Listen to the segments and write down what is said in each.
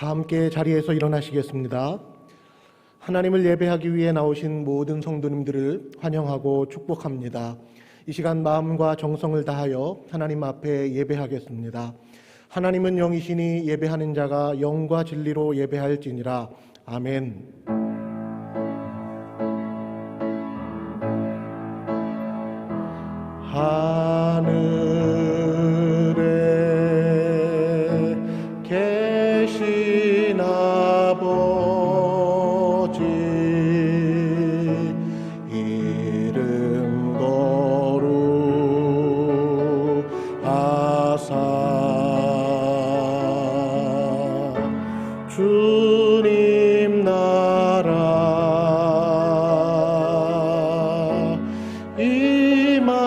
다 함께 자리에서 일어나시겠습니다. 하나님을 예배하기 위해 나오신 모든 성도님들을 환영하고 축복합니다. 이 시간 마음과 정성을 다하여 하나님 앞에 예배하겠습니다. 하나님은 영이시니 예배하는 자가 영과 진리로 예배할지니라. 아멘. 하늘에 계신 아버지 이름 거룩하사 주님 나라 임하시고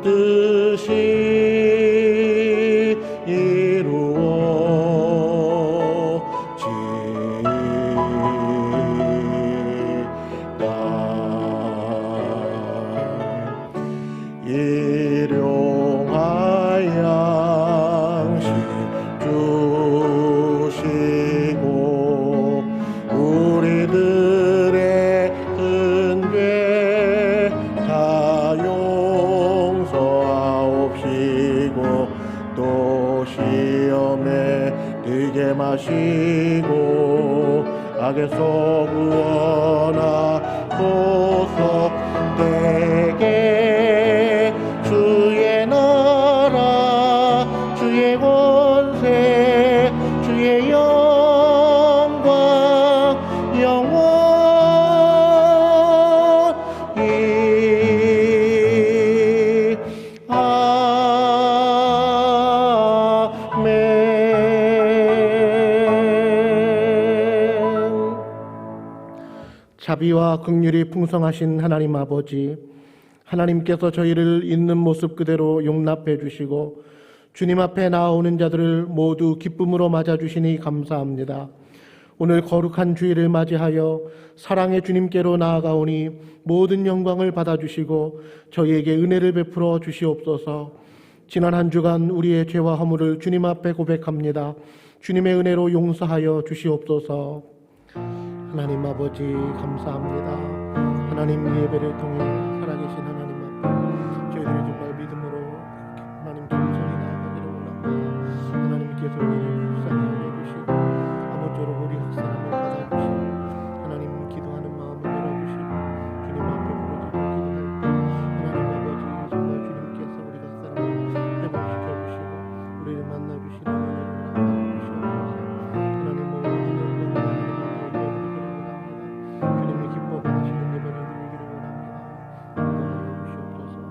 뜻이 이루어지다. 일용할 양식 주시고 우리들의 큰 죄 다 용서하옵시고 또 시험에 들게 마시고 악에서 구원하소서. 내게 주의 나라 주의 권세 주의 영광 영원히 아멘. 자비와 긍휼이 풍성하신 하나님 아버지, 하나님께서 저희를 있는 모습 그대로 용납해 주시고 주님 앞에 나아오는 자들을 모두 기쁨으로 맞아주시니 감사합니다. 오늘 거룩한 주일을 맞이하여 사랑의 주님께로 나아가오니 모든 영광을 받아주시고 저희에게 은혜를 베풀어 주시옵소서. 지난 한 주간 우리의 죄와 허물을 주님 앞에 고백합니다. 주님의 은혜로 용서하여 주시옵소서. 하나님 아버지 감사합니다. 하나님 예배를 통해 살아계신 하나님 앞에 저희들이 정말 믿음으로 하나님 겸손히 나아가기를 원합니다. 하나님께서 우리를 불쌍히 여겨주시고 아무쪼록 우리 흑사람을 받아주시고 하나님 기도하는 마음을 열어주시고 주님 앞에 부르짖고 기도할 때 하나님 아버지 정말 주님께서 우리 흑사람을 회복시켜주시고 우리를 만나주시는 은혜를 나타내주시옵소서. 하나님 모든 영광을 하나님 앞에 올려드리기를 원합니다. 주님의 기뻐 받으시는 예배를 드리기를 원합니다.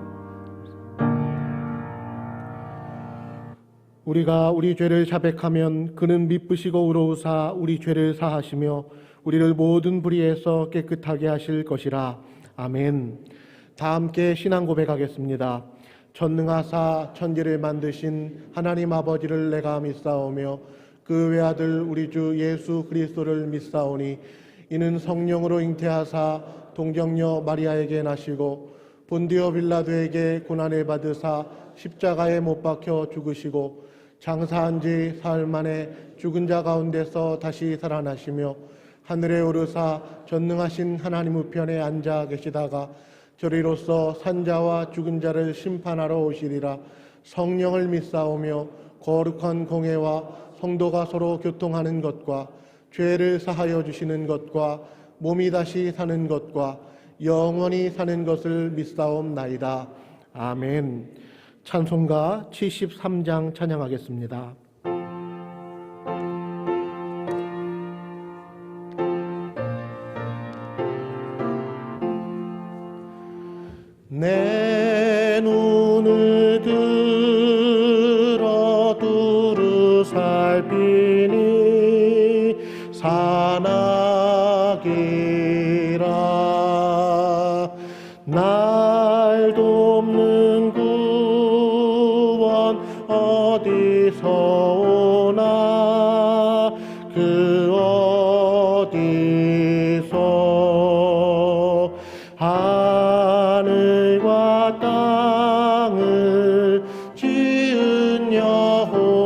우리가 우리 죄를 자백하면 그는 미쁘시고 의로우사 우리 죄를 사하시며 우리를 모든 불의에서 깨끗하게 하실 것이라. 아멘. 다 함께 신앙 고백하겠습니다. 전능하사 천지를 만드신 하나님 아버지를 내가 믿사오며 그 외아들 우리 주 예수 그리스도를 믿사오니 이는 성령으로 잉태하사 동정녀 마리아에게 나시고 본디오 빌라도에게 고난을 받으사 십자가에 못 박혀 죽으시고 장사한 지 사흘 만에 죽은 자 가운데서 다시 살아나시며 하늘에 오르사 전능하신 하나님 우편에 앉아 계시다가 저리로서 산자와 죽은 자를 심판하러 오시리라. 성령을 믿사오며 거룩한 공회와 성도가 서로 교통하는 것과 죄를 사하여 주시는 것과 몸이 다시 사는 것과 영원히 사는 것을 믿사옵나이다. 아멘. 찬송가 73장 찬양하겠습니다. 내 눈을 들어 두루 살피니 산악이라. 날 돕는 구원 어디서 오나 그 어디서 하늘과 땅을 지은 여호와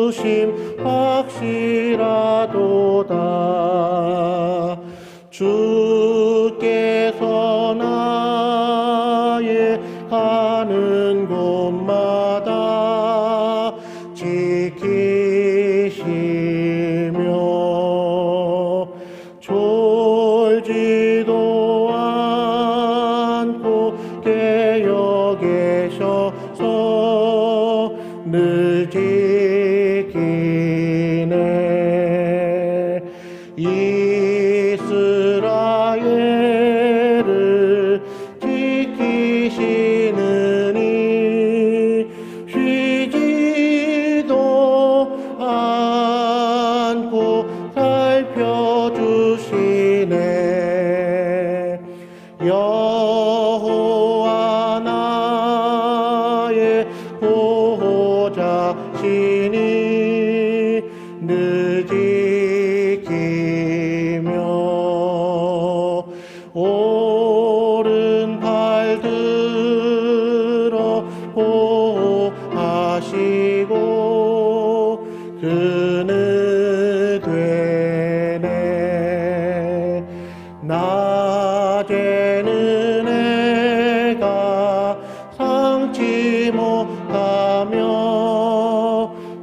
주심 확실하도다. 주께서 나의 가는 곳마다 지키시며 졸지도 않고 깨어 계셔서 늘 지키네. 이스라엘을 지키시느니 쉬지도 않고 살펴주시네. 여호와 나의 보호자시니 늘 지키며 오른팔 들어 보호하시고 그늘 되네. 낮에는 해가 상치 못하며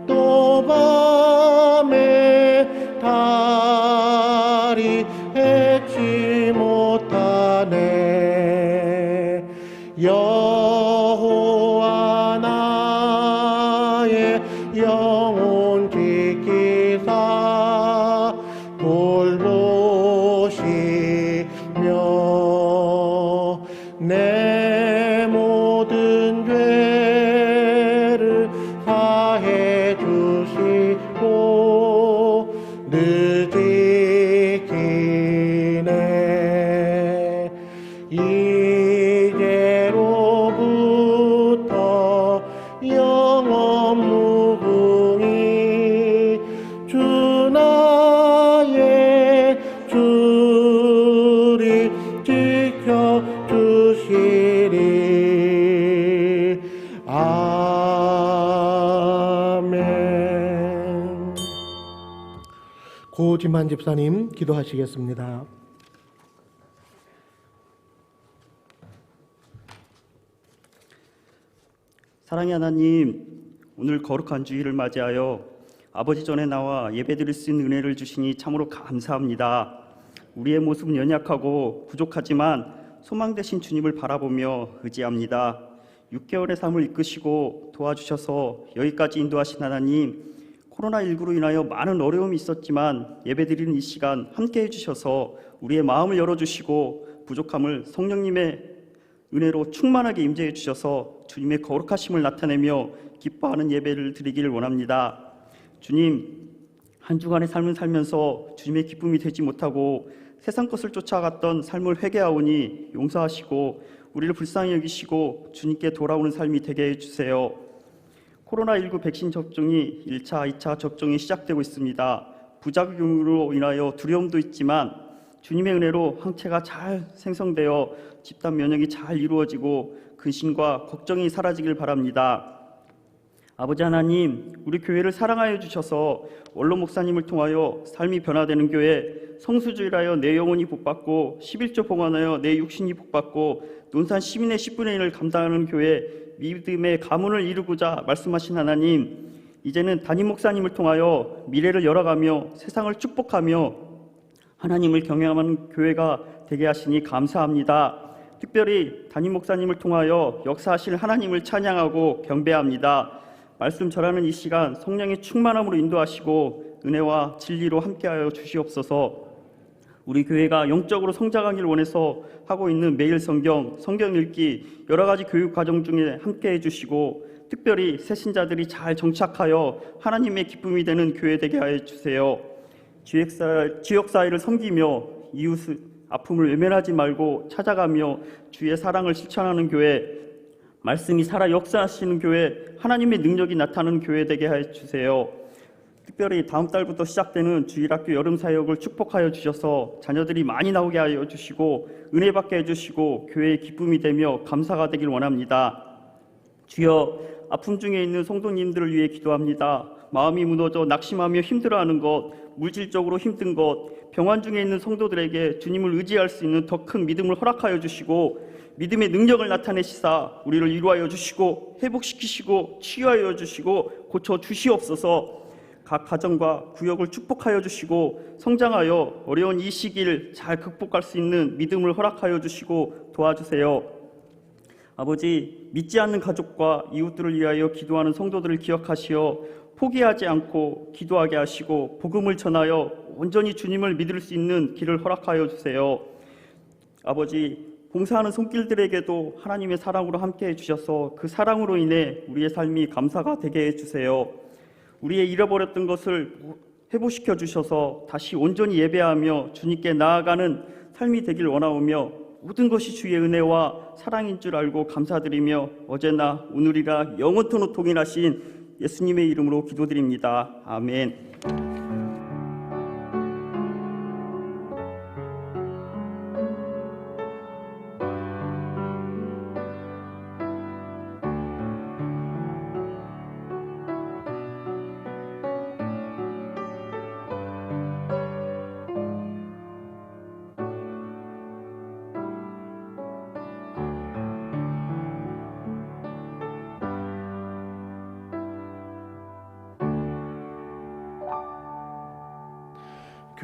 또 밤에 달이 해치 못하네. 여호와 나의 영혼 지키사 돌보시며 내 모든 죄를 사해 주시고 늘 지키네. 이제로부터 영원 무궁히 주 나의 주리 지켜주시리. 아멘. 고지만 집사님 기도하시겠습니다. 사랑의 하나님, 오늘 거룩한 주일을 맞이하여 아버지 전에 나와 예배드릴 수 있는 은혜를 주시니 참으로 감사합니다. 우리의 모습은 연약하고 부족하지만 소망 되신 주님을 바라보며 의지합니다. 6개월의 삶을 이끄시고 도와주셔서 여기까지 인도하신 하나님, 코로나19로 인하여 많은 어려움이 있었지만 예배드리는 이 시간 함께해 주셔서 우리의 마음을 열어주시고 부족함을 성령님의 은혜로 충만하게 임재해 주셔서 주님의 거룩하심을 나타내며 기뻐하는 예배를 드리기를 원합니다. 주님, 한 주간의 삶을 살면서 주님의 기쁨이 되지 못하고 세상 것을 쫓아갔던 삶을 회개하오니 용서하시고 우리를 불쌍히 여기시고 주님께 돌아오는 삶이 되게 해주세요. 코로나19 백신 접종이 1차, 2차 접종이 시작되고 있습니다. 부작용으로 인하여 두려움도 있지만 주님의 은혜로 항체가 잘 생성되어 집단 면역이 잘 이루어지고 근심과 걱정이 사라지길 바랍니다. 아버지 하나님, 우리 교회를 사랑하여 주셔서 원로 목사님을 통하여 삶이 변화되는 교회, 성수주일하여 내 영혼이 복받고 11조 봉헌하여 내 육신이 복받고 논산 시민의 10분의 1을 감당하는 교회, 믿음의 가문을 이루고자 말씀하신 하나님, 이제는 담임 목사님을 통하여 미래를 열어가며 세상을 축복하며 하나님을 경외하는 교회가 되게 하시니 감사합니다. 특별히 담임 목사님을 통하여 역사하실 하나님을 찬양하고 경배합니다. 말씀 전하는 이 시간 성령의 충만함으로 인도하시고 은혜와 진리로 함께하여 주시옵소서. 우리 교회가 영적으로 성장하기를 원해서 하고 있는 매일 성경 읽기 여러 가지 교육 과정 중에 함께해 주시고 특별히 새신자들이 잘 정착하여 하나님의 기쁨이 되는 교회 되게 하여 주세요. 지역사회를 섬기며 이웃의 아픔을 외면하지 말고 찾아가며 주의 사랑을 실천하는 교회, 말씀이 살아 역사하시는 교회, 하나님의 능력이 나타나는 교회 되게 하여 주세요. 특별히 다음 달부터 시작되는 주일학교 여름사역을 축복하여 주셔서 자녀들이 많이 나오게 하여 주시고 은혜 받게 해주시고 교회의 기쁨이 되며 감사가 되길 원합니다. 주여, 아픔 중에 있는 성도님들을 위해 기도합니다. 마음이 무너져 낙심하며 힘들어하는 것, 물질적으로 힘든 것, 병환 중에 있는 성도들에게 주님을 의지할 수 있는 더 큰 믿음을 허락하여 주시고 믿음의 능력을 나타내시사 우리를 위로하여 주시고 회복시키시고 치유하여 주시고 고쳐 주시옵소서. 각 가정과 구역을 축복하여 주시고 성장하여 어려운 이 시기를 잘 극복할 수 있는 믿음을 허락하여 주시고 도와주세요. 아버지, 믿지 않는 가족과 이웃들을 위하여 기도하는 성도들을 기억하시어 포기하지 않고 기도하게 하시고 복음을 전하여 온전히 주님을 믿을 수 있는 길을 허락하여 주세요. 아버지, 봉사하는 손길들에게도 하나님의 사랑으로 함께해 주셔서 그 사랑으로 인해 우리의 삶이 감사가 되게 해주세요. 우리의 잃어버렸던 것을 회복시켜 주셔서 다시 온전히 예배하며 주님께 나아가는 삶이 되길 원하오며 모든 것이 주의 은혜와 사랑인 줄 알고 감사드리며 어제나 오늘이라 영원토록 동일하신 예수님의 이름으로 기도드립니다. 아멘.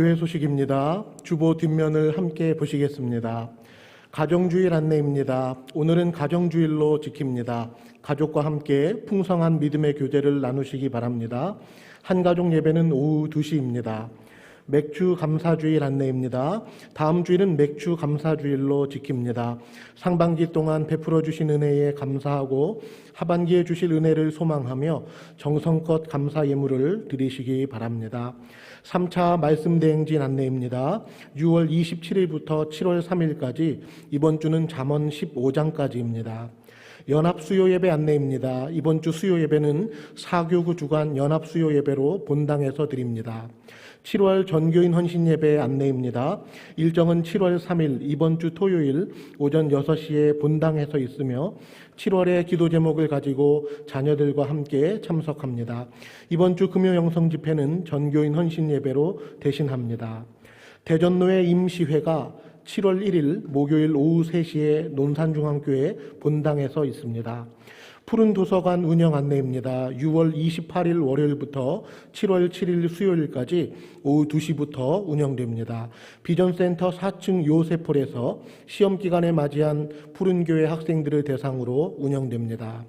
교회 소식입니다. 주보 뒷면을 함께 보시겠습니다. 가정주일 안내입니다. 오늘은 가정주일로 지킵니다. 가족과 함께 풍성한 믿음의 교제를 나누시기 바랍니다. 한가족 예배는 오후 2시입니다. 맥주 감사주일 안내입니다. 다음 주일은 맥주 감사주일로 지킵니다. 상반기 동안 베풀어 주신 은혜에 감사하고 하반기에 주실 은혜를 소망하며 정성껏 감사 예물을 드리시기 바랍니다. 3차 말씀 대행진 안내입니다. 6월 27일부터 7월 3일까지 이번 주는 잠언 15장까지입니다. 연합 수요 예배 안내입니다. 이번 주 수요 예배는 사교구 주간 연합 수요 예배로 본당에서 드립니다. 7월 전교인 헌신 예배 안내입니다. 일정은 7월 3일 이번 주 토요일 오전 6시에 본당에서 있으며 7월의 기도 제목을 가지고 자녀들과 함께 참석합니다. 이번 주 금요 영성 집회는 전교인 헌신 예배로 대신합니다. 대전노회 임시회가 7월 1일 목요일 오후 3시에 논산중앙교회 본당에서 있습니다. 푸른 도서관 운영 안내입니다. 6월 28일 월요일부터 7월 7일 수요일까지 오후 2시부터 운영됩니다. 비전센터 4층 요셉홀에서 시험기간에 맞이한 푸른교회 학생들을 대상으로 운영됩니다.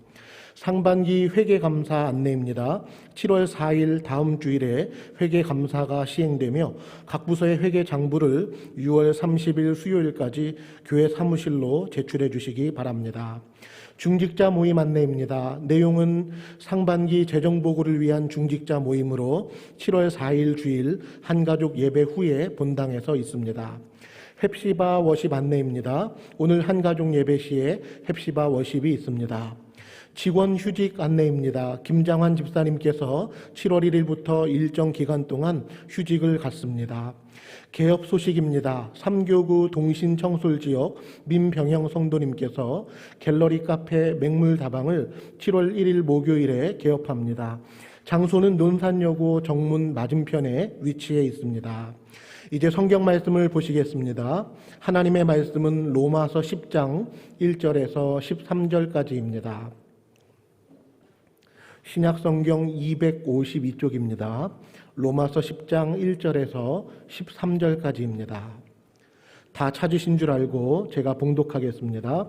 상반기 회계감사 안내입니다. 7월 4일 다음 주일에 회계감사가 시행되며 각 부서의 회계장부를 6월 30일 수요일까지 교회 사무실로 제출해 주시기 바랍니다. 중직자 모임 안내입니다. 내용은 상반기 재정보고를 위한 중직자 모임으로 7월 4일 주일 한가족 예배 후에 본당에서 있습니다. 헵시바 워십 안내입니다. 오늘 한가족 예배 시에 헵시바 워십이 있습니다. 직원 휴직 안내입니다. 김장환 집사님께서 7월 1일부터 일정 기간 동안 휴직을 갖습니다. 개업 소식입니다. 3교구 동신청솔지역 민병영 성도님께서 갤러리 카페 맹물다방을 7월 1일 목요일에 개업합니다. 장소는 논산여고 정문 맞은편에 위치해 있습니다. 이제 성경 말씀을 보시겠습니다. 하나님의 말씀은 로마서 10장 1절에서 13절까지입니다. 신약성경 252쪽입니다. 로마서 10장 1절에서 13절까지입니다. 다 찾으신 줄 알고 제가 봉독하겠습니다.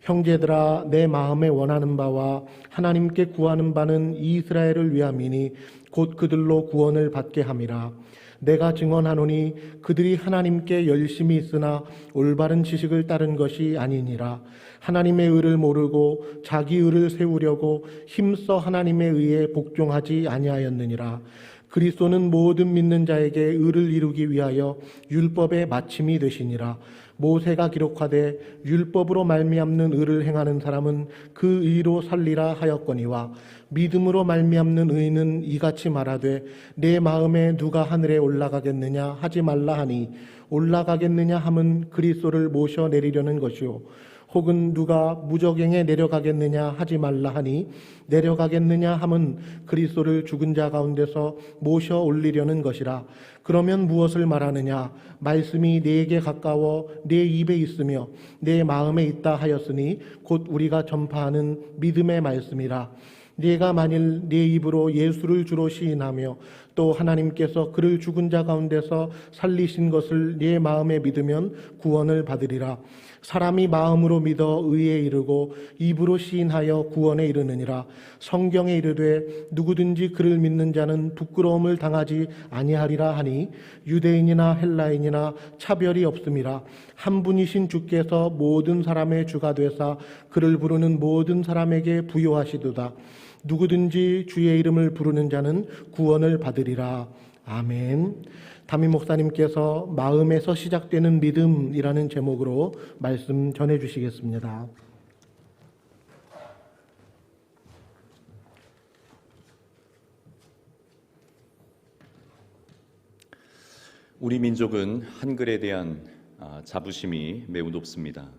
형제들아, 내 마음에 원하는 바와 하나님께 구하는 바는 이스라엘을 위함이니 곧 그들로 구원을 받게 함이라. 내가 증언하노니 그들이 하나님께 열심히 있으나 올바른 지식을 따른 것이 아니니라. 하나님의 의를 모르고 자기 의를 세우려고 힘써 하나님의 의에 복종하지 아니하였느니라. 그리스도는 모든 믿는 자에게 의를 이루기 위하여 율법의 마침이 되시니라. 모세가 기록하되 율법으로 말미암는 의를 행하는 사람은 그 의로 살리라 하였거니와 믿음으로 말미암는 의는 이같이 말하되 내 마음에 누가 하늘에 올라가겠느냐 하지 말라 하니 올라가겠느냐 함은 그리스도를 모셔 내리려는 것이요 혹은 누가 무저갱에 내려가겠느냐 하지 말라 하니 내려가겠느냐 함은 그리스도를 죽은 자 가운데서 모셔 올리려는 것이라. 그러면 무엇을 말하느냐? 말씀이 내게 가까워 내 입에 있으며 내 마음에 있다 하였으니 곧 우리가 전파하는 믿음의 말씀이라. 네가 만일 네 입으로 예수를 주로 시인하며 또 하나님께서 그를 죽은 자 가운데서 살리신 것을 네 마음에 믿으면 구원을 받으리라. 사람이 마음으로 믿어 의에 이르고 입으로 시인하여 구원에 이르느니라. 성경에 이르되 누구든지 그를 믿는 자는 부끄러움을 당하지 아니하리라 하니 유대인이나 헬라인이나 차별이 없음이라. 한 분이신 주께서 모든 사람의 주가 되사 그를 부르는 모든 사람에게 부요하시도다. 누구든지 주의 이름을 부르는 자는 구원을 받으리라. 아멘. 담임 목사님께서 마음에서 시작되는 믿음이라는 제목으로 말씀 전해 주시겠습니다. 우리 민족은 한글에 대한 자부심이 매우 높습니다.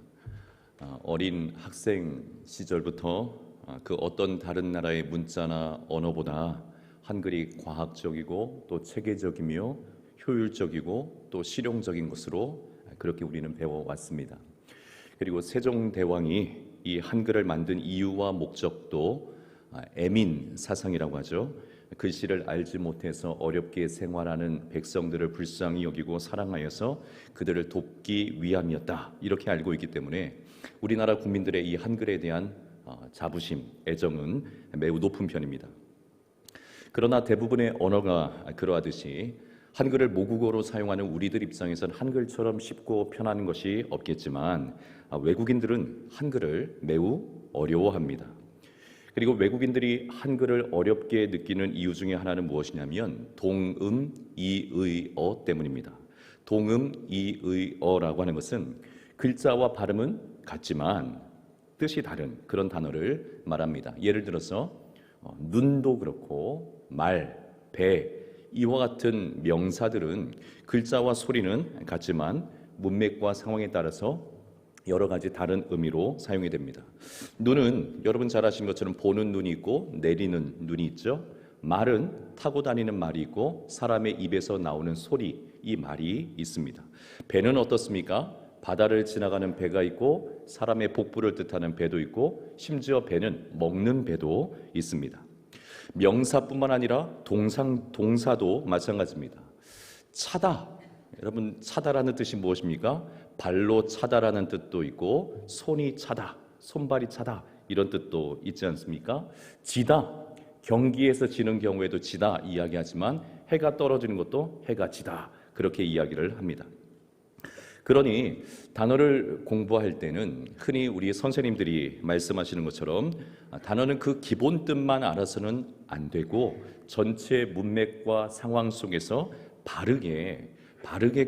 어린 학생 시절부터 그 어떤 다른 나라의 문자나 언어보다 한글이 과학적이고 또 체계적이며 효율적이고 또 실용적인 것으로 그렇게 우리는 배워왔습니다. 그리고 세종대왕이 이 한글을 만든 이유와 목적도 애민 사상이라고 하죠. 글씨를 알지 못해서 어렵게 생활하는 백성들을 불쌍히 여기고 사랑하여서 그들을 돕기 위함이었다, 이렇게 알고 있기 때문에 우리나라 국민들의 이 한글에 대한 자부심, 애정은 매우 높은 편입니다. 그러나 대부분의 언어가 그러하듯이 한글을 모국어로 사용하는 우리들 입장에서는 한글처럼 쉽고 편한 것이 없겠지만 외국인들은 한글을 매우 어려워합니다. 그리고 외국인들이 한글을 어렵게 느끼는 이유 중에 하나는 무엇이냐면 동음 이의어 때문입니다. 동음 이의어라고 하는 것은 글자와 발음은 같지만 뜻이 다른 그런 단어를 말합니다. 예를 들어서 눈도 그렇고 말, 배, 이와 같은 명사들은 글자와 소리는 같지만 문맥과 상황에 따라서 여러 가지 다른 의미로 사용이 됩니다. 눈은 여러분 잘 아시는 것처럼 보는 눈이 있고 내리는 눈이 있죠. 말은 타고 다니는 말이 있고 사람의 입에서 나오는 소리, 이 말이 있습니다. 배는 어떻습니까? 바다를 지나가는 배가 있고 사람의 복부를 뜻하는 배도 있고 심지어 배는 먹는 배도 있습니다. 명사뿐만 아니라 동사도 마찬가지입니다. 차다, 여러분 차다라는 뜻이 무엇입니까? 발로 차다라는 뜻도 있고 손이 차다, 손발이 차다, 이런 뜻도 있지 않습니까? 지다, 경기에서 지는 경우에도 지다 이야기하지만 해가 떨어지는 것도 해가 지다, 그렇게 이야기를 합니다. 그러니 단어를 공부할 때는 흔히 우리 선생님들이 말씀하시는 것처럼 단어는 그 기본 뜻만 알아서는 안 되고 전체 문맥과 상황 속에서 바르게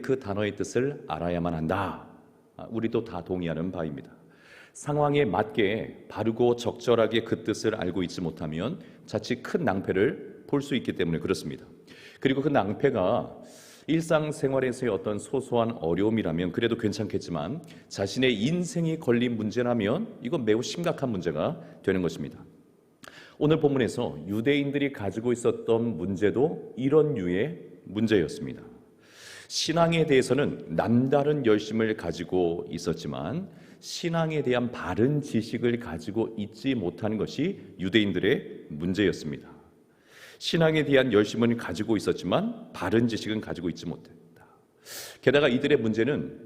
그 단어의 뜻을 알아야만 한다. 우리도 다 동의하는 바입니다. 상황에 맞게 바르고 적절하게 그 뜻을 알고 있지 못하면 자칫 큰 낭패를 볼 수 있기 때문에 그렇습니다. 그리고 그 낭패가 일상생활에서의 어떤 소소한 어려움이라면 그래도 괜찮겠지만 자신의 인생이 걸린 문제라면 이건 매우 심각한 문제가 되는 것입니다. 오늘 본문에서 유대인들이 가지고 있었던 문제도 이런 류의 문제였습니다. 신앙에 대해서는 남다른 열심을 가지고 있었지만 신앙에 대한 바른 지식을 가지고 있지 못하는 것이 유대인들의 문제였습니다. 신앙에 대한 열심은 가지고 있었지만 바른 지식은 가지고 있지 못했다. 게다가 이들의 문제는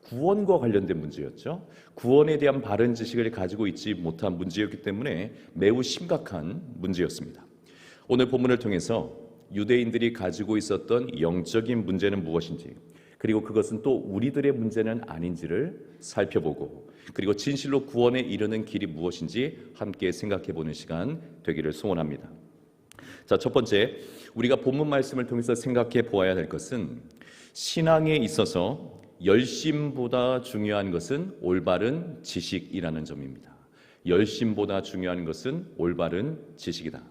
구원과 관련된 문제였죠. 구원에 대한 바른 지식을 가지고 있지 못한 문제였기 때문에 매우 심각한 문제였습니다. 오늘 본문을 통해서 유대인들이 가지고 있었던 영적인 문제는 무엇인지, 그리고 그것은 또 우리들의 문제는 아닌지를 살펴보고, 그리고 진실로 구원에 이르는 길이 무엇인지 함께 생각해보는 시간 되기를 소원합니다. 자, 첫 번째, 우리가 본문 말씀을 통해서 생각해 보아야 할 것은 신앙에 있어서 열심보다 중요한 것은 올바른 지식이라는 점입니다. 열심보다 중요한 것은 올바른 지식이다.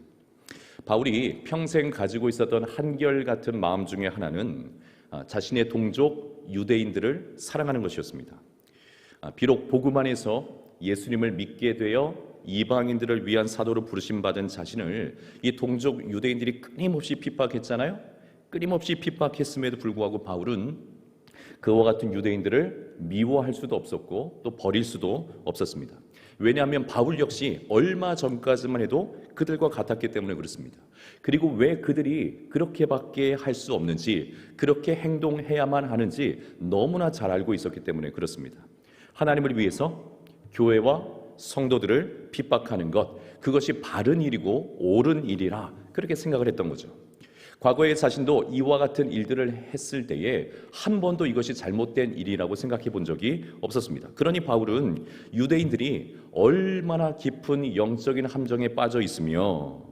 바울이 평생 가지고 있었던 한결같은 마음 중에 하나는 자신의 동족 유대인들을 사랑하는 것이었습니다. 비록 복음 안에서 예수님을 믿게 되어 이방인들을 위한 사도로 부르심받은 자신을 이 동족 유대인들이 끊임없이 핍박했잖아요. 끊임없이 핍박했음에도 불구하고 바울은 그와 같은 유대인들을 미워할 수도 없었고 또 버릴 수도 없었습니다. 왜냐하면 바울 역시 얼마 전까지만 해도 그들과 같았기 때문에 그렇습니다. 그리고 왜 그들이 그렇게밖에 할 수 없는지, 그렇게 행동해야만 하는지 너무나 잘 알고 있었기 때문에 그렇습니다. 하나님을 위해서 교회와 성도들을 핍박하는 것, 그것이 바른 일이고 옳은 일이라 그렇게 생각을 했던 거죠. 과거에 자신도 이와 같은 일들을 했을 때에 한 번도 이것이 잘못된 일이라고 생각해 본 적이 없었습니다. 그러니 바울은 유대인들이 얼마나 깊은 영적인 함정에 빠져 있으며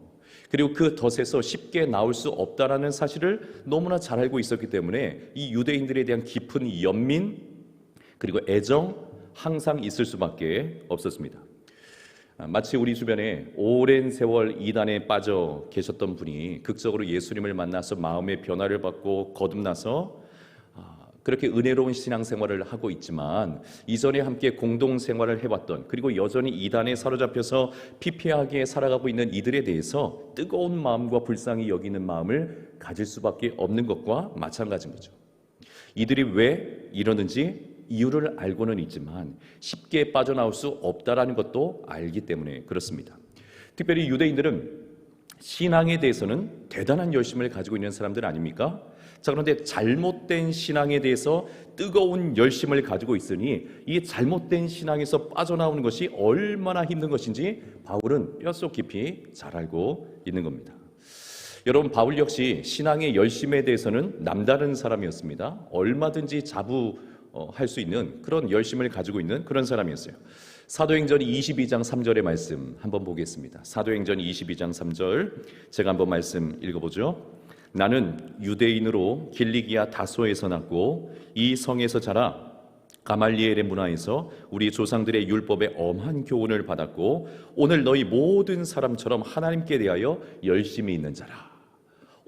그리고 그 덫에서 쉽게 나올 수 없다라는 사실을 너무나 잘 알고 있었기 때문에 이 유대인들에 대한 깊은 연민 그리고 애정 항상 있을 수밖에 없었습니다. 마치 우리 주변에 오랜 세월 이단에 빠져 계셨던 분이 극적으로 예수님을 만나서 마음의 변화를 받고 거듭나서 그렇게 은혜로운 신앙생활을 하고 있지만 이전에 함께 공동생활을 해왔던 그리고 여전히 이단에 사로잡혀서 피폐하게 살아가고 있는 이들에 대해서 뜨거운 마음과 불쌍히 여기는 마음을 가질 수밖에 없는 것과 마찬가지인 거죠. 이들이 왜 이러는지 이유를 알고는 있지만 쉽게 빠져나올 수 없다라는 것도 알기 때문에 그렇습니다. 특별히 유대인들은 신앙에 대해서는 대단한 열심을 가지고 있는 사람들 아닙니까? 자, 그런데 잘못된 신앙에 대해서 뜨거운 열심을 가지고 있으니 이 잘못된 신앙에서 빠져나오는 것이 얼마나 힘든 것인지 바울은 뼛속 깊이 잘 알고 있는 겁니다. 여러분, 바울 역시 신앙의 열심에 대해서는 남다른 사람이었습니다. 얼마든지 자부할 수 있는 그런 열심을 가지고 있는 그런 사람이었어요. 사도행전 22장 3절의 말씀 한번 보겠습니다. 사도행전 22장 3절 제가 한번 말씀 읽어보죠. 나는 유대인으로 길리기아 다소에서 났고 이 성에서 자라 가말리엘의 문화에서 우리 조상들의 율법에 엄한 교훈을 받았고 오늘 너희 모든 사람처럼 하나님께 대하여 열심히 있는 자라.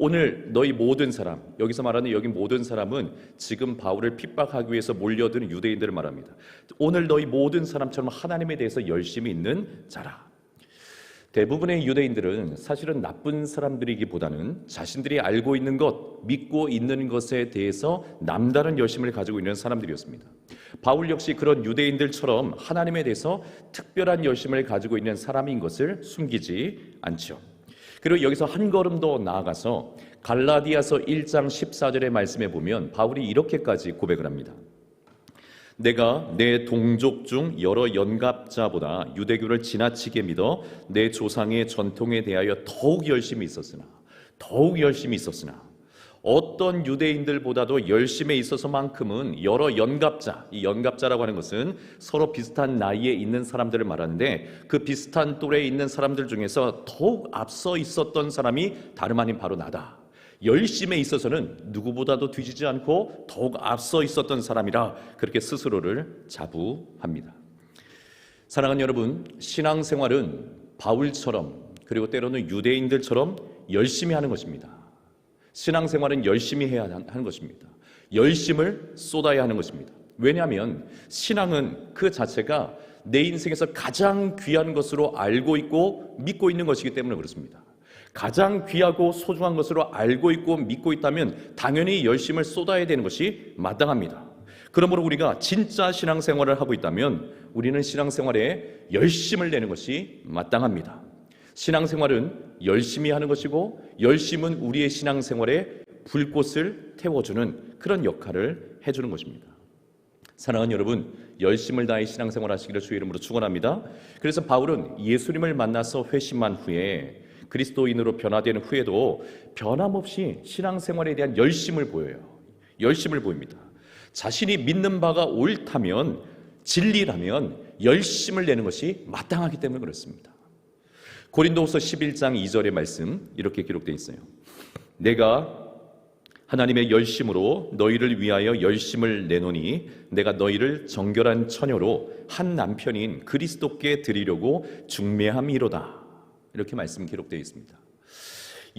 오늘 너희 모든 사람, 여기서 말하는 여기 모든 사람은 지금 바울을 핍박하기 위해서 몰려드는 유대인들을 말합니다. 오늘 너희 모든 사람처럼 하나님에 대해서 열심히 있는 자라. 대부분의 유대인들은 사실은 나쁜 사람들이기보다는 자신들이 알고 있는 것, 믿고 있는 것에 대해서 남다른 열심을 가지고 있는 사람들이었습니다. 바울 역시 그런 유대인들처럼 하나님에 대해서 특별한 열심을 가지고 있는 사람인 것을 숨기지 않죠. 그리고 여기서 한 걸음 더 나아가서 갈라디아서 1장 14절의 말씀에 보면 바울이 이렇게까지 고백을 합니다. 내가 내 동족 중 여러 연갑자보다 유대교를 지나치게 믿어 내 조상의 전통에 대하여 더욱 열심히 있었으나 어떤 유대인들보다도 열심에 있어서만큼은 여러 연갑자, 이 연갑자라고 하는 것은 서로 비슷한 나이에 있는 사람들을 말하는데 그 비슷한 또래에 있는 사람들 중에서 더욱 앞서 있었던 사람이 다름 아닌 바로 나다. 열심에 있어서는 누구보다도 뒤지지 않고 더욱 앞서 있었던 사람이라 그렇게 스스로를 자부합니다. 사랑하는 여러분, 신앙생활은 바울처럼 그리고 때로는 유대인들처럼 열심히 하는 것입니다. 신앙생활은 열심히 해야 하는 것입니다. 열심을 쏟아야 하는 것입니다. 왜냐하면 신앙은 그 자체가 내 인생에서 가장 귀한 것으로 알고 있고 믿고 있는 것이기 때문에 그렇습니다. 가장 귀하고 소중한 것으로 알고 있고 믿고 있다면 당연히 열심을 쏟아야 되는 것이 마땅합니다. 그러므로 우리가 진짜 신앙생활을 하고 있다면 우리는 신앙생활에 열심을 내는 것이 마땅합니다. 신앙생활은 열심히 하는 것이고 열심은 우리의 신앙생활에 불꽃을 태워주는 그런 역할을 해주는 것입니다. 사랑하는 여러분, 열심을 다해 신앙생활 하시기를 주의 이름으로 축원합니다. 그래서 바울은 예수님을 만나서 회심한 후에 그리스도인으로 변화되는 후에도 변함없이 신앙생활에 대한 열심을 보여요. 열심을 보입니다. 자신이 믿는 바가 옳다면, 진리라면 열심을 내는 것이 마땅하기 때문에 그렇습니다. 고린도후서 11장 2절의 말씀 이렇게 기록되어 있어요. 내가 하나님의 열심으로 너희를 위하여 열심을 내노니 내가 너희를 정결한 처녀로 한 남편인 그리스도께 드리려고 중매함이로다. 이렇게 말씀 기록되어 있습니다.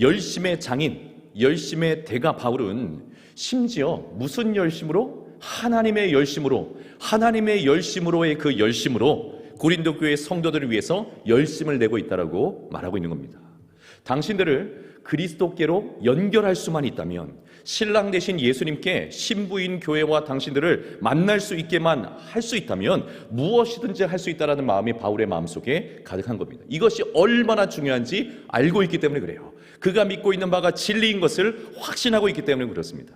열심의 장인, 열심의 대가 바울은 심지어 무슨 열심으로? 하나님의 열심으로의 그 열심으로 고린도 교회 성도들을 위해서 열심을 내고 있다라고 말하고 있는 겁니다. 당신들을 그리스도께로 연결할 수만 있다면, 신랑 되신 예수님께 신부인 교회와 당신들을 만날 수 있게만 할 수 있다면 무엇이든지 할 수 있다라는 마음이 바울의 마음속에 가득한 겁니다. 이것이 얼마나 중요한지 알고 있기 때문에 그래요. 그가 믿고 있는 바가 진리인 것을 확신하고 있기 때문에 그렇습니다.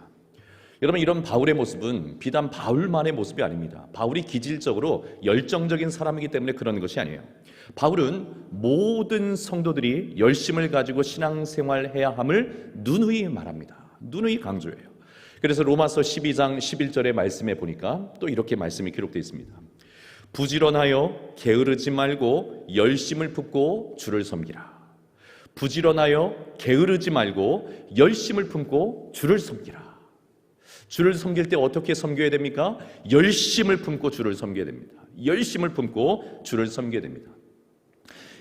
여러분, 이런 바울의 모습은 비단 바울만의 모습이 아닙니다. 바울이 기질적으로 열정적인 사람이기 때문에 그런 것이 아니에요. 바울은 모든 성도들이 열심을 가지고 신앙생활해야 함을 누누이 말합니다. 누누이 강조해요. 그래서 로마서 12장 11절의 말씀에 보니까 또 이렇게 말씀이 기록되어 있습니다. 부지런하여 게으르지 말고 열심을 품고 주를 섬기라. 부지런하여 게으르지 말고 열심을 품고 주를 섬기라. 주를 섬길 때 어떻게 섬겨야 됩니까? 열심을 품고 주를 섬겨야 됩니다. 열심을 품고 주를 섬겨야 됩니다.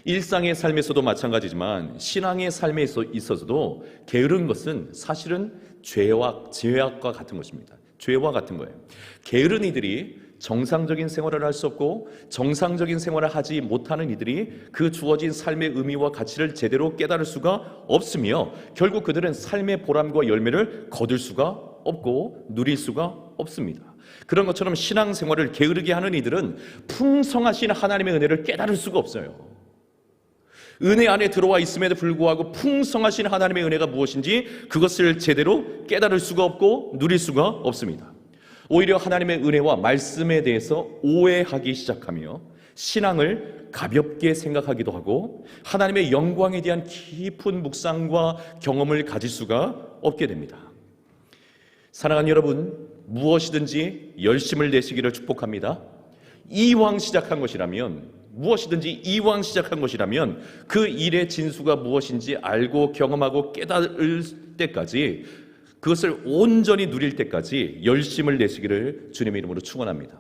일상의 삶에서도 마찬가지지만 신앙의 삶에 있어서도 게으른 것은 사실은 죄악과 같은 것입니다. 죄와 같은 거예요. 게으른 이들이 정상적인 생활을 할 수 없고 정상적인 생활을 하지 못하는 이들이 그 주어진 삶의 의미와 가치를 제대로 깨달을 수가 없으며 결국 그들은 삶의 보람과 열매를 거둘 수가 없고 누릴 수가 없습니다. 그런 것처럼 신앙생활을 게으르게 하는 이들은 풍성하신 하나님의 은혜를 깨달을 수가 없어요. 은혜 안에 들어와 있음에도 불구하고 풍성하신 하나님의 은혜가 무엇인지 그것을 제대로 깨달을 수가 없고 누릴 수가 없습니다. 오히려 하나님의 은혜와 말씀에 대해서 오해하기 시작하며 신앙을 가볍게 생각하기도 하고 하나님의 영광에 대한 깊은 묵상과 경험을 가질 수가 없게 됩니다. 사랑하는 여러분, 무엇이든지 열심을 내시기를 축복합니다. 이왕 시작한 것이라면, 무엇이든지 이왕 시작한 것이라면 그 일의 진수가 무엇인지 알고 경험하고 깨달을 때까지, 그것을 온전히 누릴 때까지 열심을 내시기를 주님의 이름으로 축원합니다.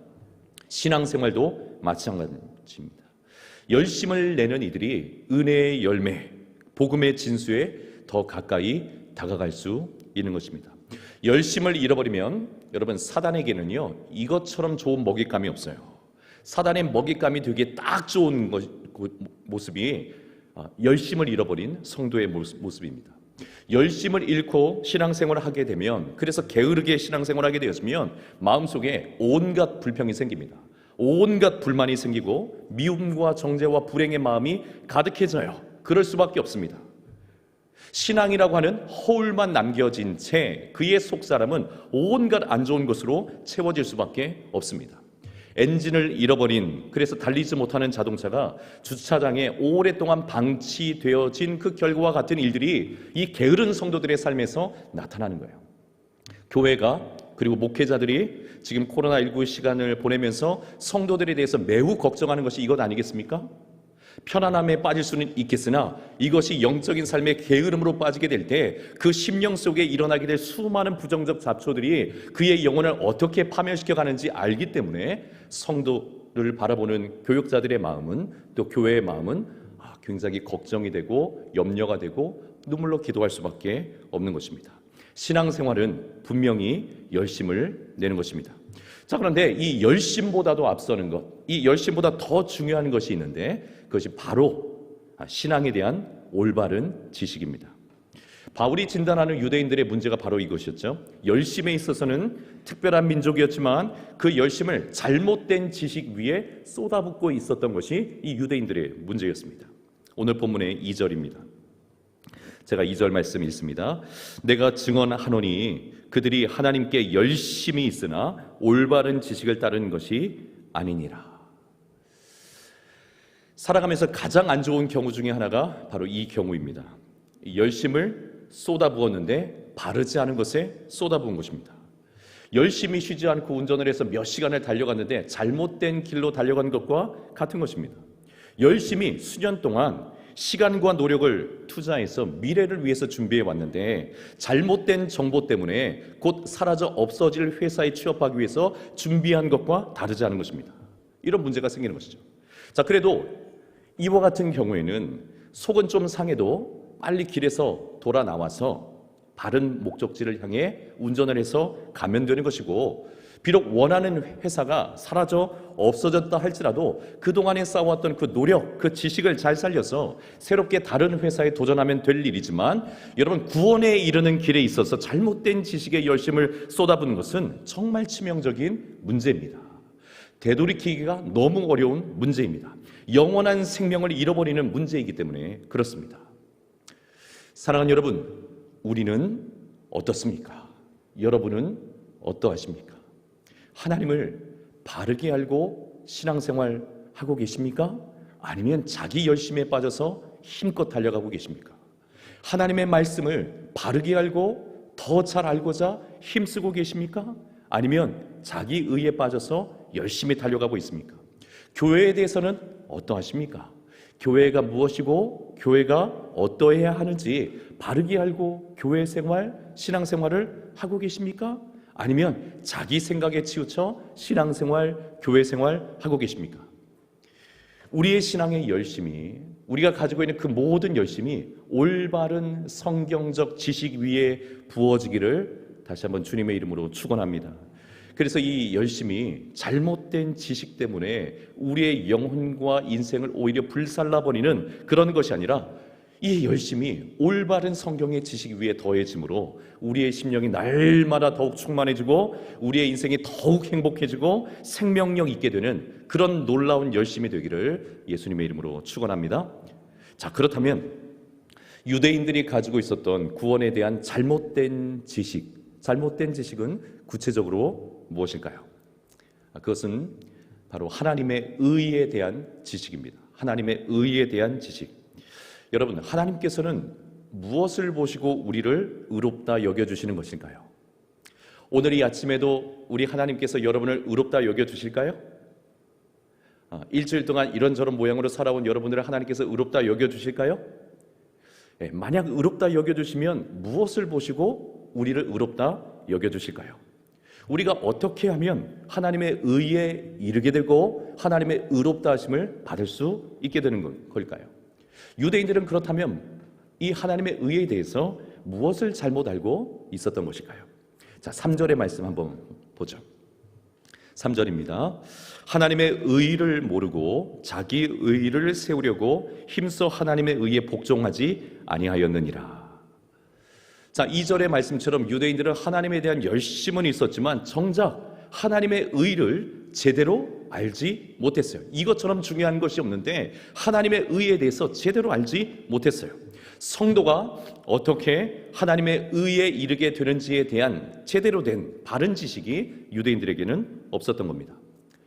신앙생활도 마찬가지입니다. 열심을 내는 이들이 은혜의 열매, 복음의 진수에 더 가까이 다가갈 수 있는 것입니다. 열심을 잃어버리면 여러분, 사단에게는요 이것처럼 좋은 먹잇감이 없어요. 사단의 먹잇감이 되기에 딱 좋은 모습이 열심을 잃어버린 성도의 모습입니다. 열심을 잃고 신앙생활을 하게 되면, 그래서 게으르게 신앙생활을 하게 되었으면 마음속에 온갖 불평이 생깁니다. 온갖 불만이 생기고 미움과 정죄와 불행의 마음이 가득해져요. 그럴 수밖에 없습니다. 신앙이라고 하는 허울만 남겨진 채 그의 속사람은 온갖 안 좋은 것으로 채워질 수밖에 없습니다. 엔진을 잃어버린, 그래서 달리지 못하는 자동차가 주차장에 오랫동안 방치되어진 그 결과와 같은 일들이 이 게으른 성도들의 삶에서 나타나는 거예요. 교회가, 그리고 목회자들이 지금 코로나19 시간을 보내면서 성도들에 대해서 매우 걱정하는 것이 이것 아니겠습니까? 편안함에 빠질 수는 있겠으나 이것이 영적인 삶의 게으름으로 빠지게 될 때 그 심령 속에 일어나게 될 수많은 부정적 잡초들이 그의 영혼을 어떻게 파멸시켜 가는지 알기 때문에 성도를 바라보는 교육자들의 마음은, 또 교회의 마음은 굉장히 걱정이 되고 염려가 되고 눈물로 기도할 수밖에 없는 것입니다. 신앙생활은 분명히 열심을 내는 것입니다. 자, 그런데 이 열심보다도 앞서는 것, 이 열심보다 더 중요한 것이 있는데 그것이 바로 신앙에 대한 올바른 지식입니다. 바울이 진단하는 유대인들의 문제가 바로 이것이었죠. 열심에 있어서는 특별한 민족이었지만 그 열심을 잘못된 지식 위에 쏟아붓고 있었던 것이 이 유대인들의 문제였습니다. 오늘 본문의 2절입니다. 제가 2절 말씀 읽습니다. 내가 증언하노니 그들이 하나님께 열심히 있으나 올바른 지식을 따르는 것이 아니니라. 살아가면서 가장 안 좋은 경우 중에 하나가 바로 이 경우입니다. 열심을 쏟아부었는데 바르지 않은 것에 쏟아부은 것입니다. 열심히 쉬지 않고 운전을 해서 몇 시간을 달려갔는데 잘못된 길로 달려간 것과 같은 것입니다. 열심히 수년 동안 시간과 노력을 투자해서 미래를 위해서 준비해 왔는데 잘못된 정보 때문에 곧 사라져 없어질 회사에 취업하기 위해서 준비한 것과 다르지 않은 것입니다. 이런 문제가 생기는 것이죠. 자, 그래도 이와 같은 경우에는 속은 좀 상해도 빨리 길에서 돌아 나와서 바른 목적지를 향해 운전을 해서 가면 되는 것이고, 비록 원하는 회사가 사라져 없어졌다 할지라도 그동안에 쌓아왔던 그 노력, 그 지식을 잘 살려서 새롭게 다른 회사에 도전하면 될 일이지만, 여러분, 구원에 이르는 길에 있어서 잘못된 지식에 열심을 쏟아붓는 것은 정말 치명적인 문제입니다. 되돌이키기가 너무 어려운 문제입니다. 영원한 생명을 잃어버리는 문제이기 때문에 그렇습니다. 사랑하는 여러분, 우리는 어떻습니까? 여러분은 어떠하십니까? 하나님을 바르게 알고 신앙생활 하고 계십니까? 아니면 자기 열심에 빠져서 힘껏 달려가고 계십니까? 하나님의 말씀을 바르게 알고 더 잘 알고자 힘쓰고 계십니까? 아니면 자기 의에 빠져서 열심히 달려가고 있습니까? 교회에 대해서는 어떠하십니까? 교회가 무엇이고 교회가 어떠해야 하는지 바르게 알고 교회 생활, 신앙생활을 하고 계십니까? 아니면 자기 생각에 치우쳐 신앙생활, 교회 생활 하고 계십니까? 우리의 신앙의 열심이, 우리가 가지고 있는 그 모든 열심이 올바른 성경적 지식 위에 부어지기를 다시 한번 주님의 이름으로 축원합니다. 그래서 이 열심이 잘못된 지식 때문에 우리의 영혼과 인생을 오히려 불살라버리는 그런 것이 아니라, 이 열심이 올바른 성경의 지식 위에 더해짐으로 우리의 심령이 날마다 더욱 충만해지고 우리의 인생이 더욱 행복해지고 생명력 있게 되는 그런 놀라운 열심이 되기를 예수님의 이름으로 축원합니다. 자, 그렇다면 유대인들이 가지고 있었던 구원에 대한 잘못된 지식은 구체적으로 무엇일까요? 그것은 바로 하나님의 의에 대한 지식입니다. 하나님의 의에 대한 지식. 여러분, 하나님께서는 무엇을 보시고 우리를 의롭다 여겨주시는 것일까요? 오늘 이 아침에도 우리 하나님께서 여러분을 의롭다 여겨주실까요? 일주일 동안 이런저런 모양으로 살아온 여러분들을 하나님께서 의롭다 여겨주실까요? 만약 의롭다 여겨주시면 무엇을 보시고 우리를 의롭다 여겨주실까요? 우리가 어떻게 하면 하나님의 의에 이르게 되고 하나님의 의롭다 하심을 받을 수 있게 되는 걸까요? 유대인들은 그렇다면 이 하나님의 의에 대해서 무엇을 잘못 알고 있었던 것일까요? 자, 3절의 말씀 한번 보죠. 3절입니다. 하나님의 의를 모르고 자기 의를 세우려고 힘써 하나님의 의에 복종하지 아니하였느니라. 자, 2절의 말씀처럼 유대인들은 하나님에 대한 열심은 있었지만 정작 하나님의 의를 제대로 알지 못했어요. 이것처럼 중요한 것이 없는데 하나님의 의에 대해서 제대로 알지 못했어요. 성도가 어떻게 하나님의 의에 이르게 되는지에 대한 제대로 된 바른 지식이 유대인들에게는 없었던 겁니다.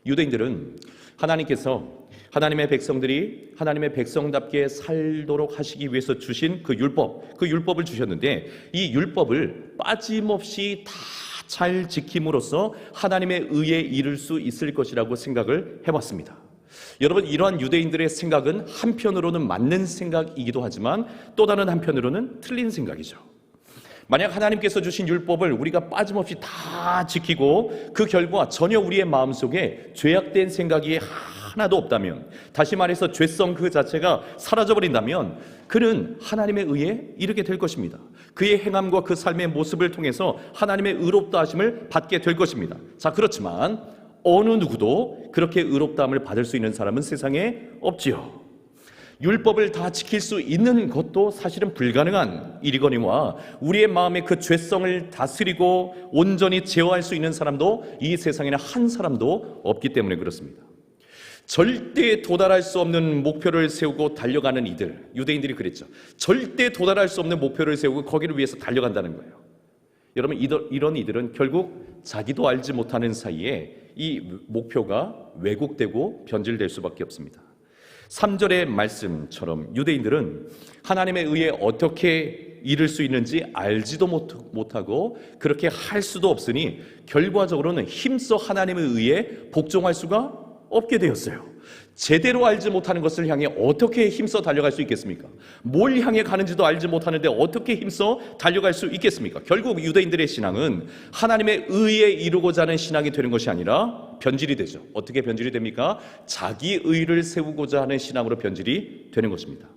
유대인들은 하나님께서 하나님의 백성들이 하나님의 백성답게 살도록 하시기 위해서 주신 그 율법을 주셨는데, 이 율법을 빠짐없이 다 잘 지킴으로써 하나님의 의에 이를 수 있을 것이라고 생각을 해왔습니다. 여러분, 이러한 유대인들의 생각은 한편으로는 맞는 생각이기도 하지만 또 다른 한편으로는 틀린 생각이죠. 만약 하나님께서 주신 율법을 우리가 빠짐없이 다 지키고 그 결과 전혀 우리의 마음속에 죄악된 생각이 하나도 없다면, 다시 말해서 죄성 그 자체가 사라져버린다면 그는 하나님의 의에 이르게 될 것입니다. 그의 행함과 그 삶의 모습을 통해서 하나님의 의롭다 하심을 받게 될 것입니다. 자, 그렇지만 어느 누구도 그렇게 의롭다함을 받을 수 있는 사람은 세상에 없지요. 율법을 다 지킬 수 있는 것도 사실은 불가능한 일이거니와 우리의 마음의 그 죄성을 다스리고 온전히 제어할 수 있는 사람도 이 세상에는 한 사람도 없기 때문에 그렇습니다. 절대 도달할 수 없는 목표를 세우고 달려가는 이들, 유대인들이 그랬죠. 절대 도달할 수 없는 목표를 세우고 거기를 위해서 달려간다는 거예요. 여러분, 이런 이들은 결국 자기도 알지 못하는 사이에 이 목표가 왜곡되고 변질될 수밖에 없습니다. 3절의 말씀처럼 유대인들은 하나님의 의에 어떻게 이를 수 있는지 알지도 못하고 그렇게 할 수도 없으니 결과적으로는 힘써 하나님의 의에 복종할 수가 없게 되었어요. 제대로 알지 못하는 것을 향해 어떻게 힘써 달려갈 수 있겠습니까? 뭘 향해 가는지도 알지 못하는데 어떻게 힘써 달려갈 수 있겠습니까? 결국 유대인들의 신앙은 하나님의 의에 이루고자 하는 신앙이 되는 것이 아니라 변질이 되죠. 어떻게 변질이 됩니까? 자기 의를 세우고자 하는 신앙으로 변질이 되는 것입니다.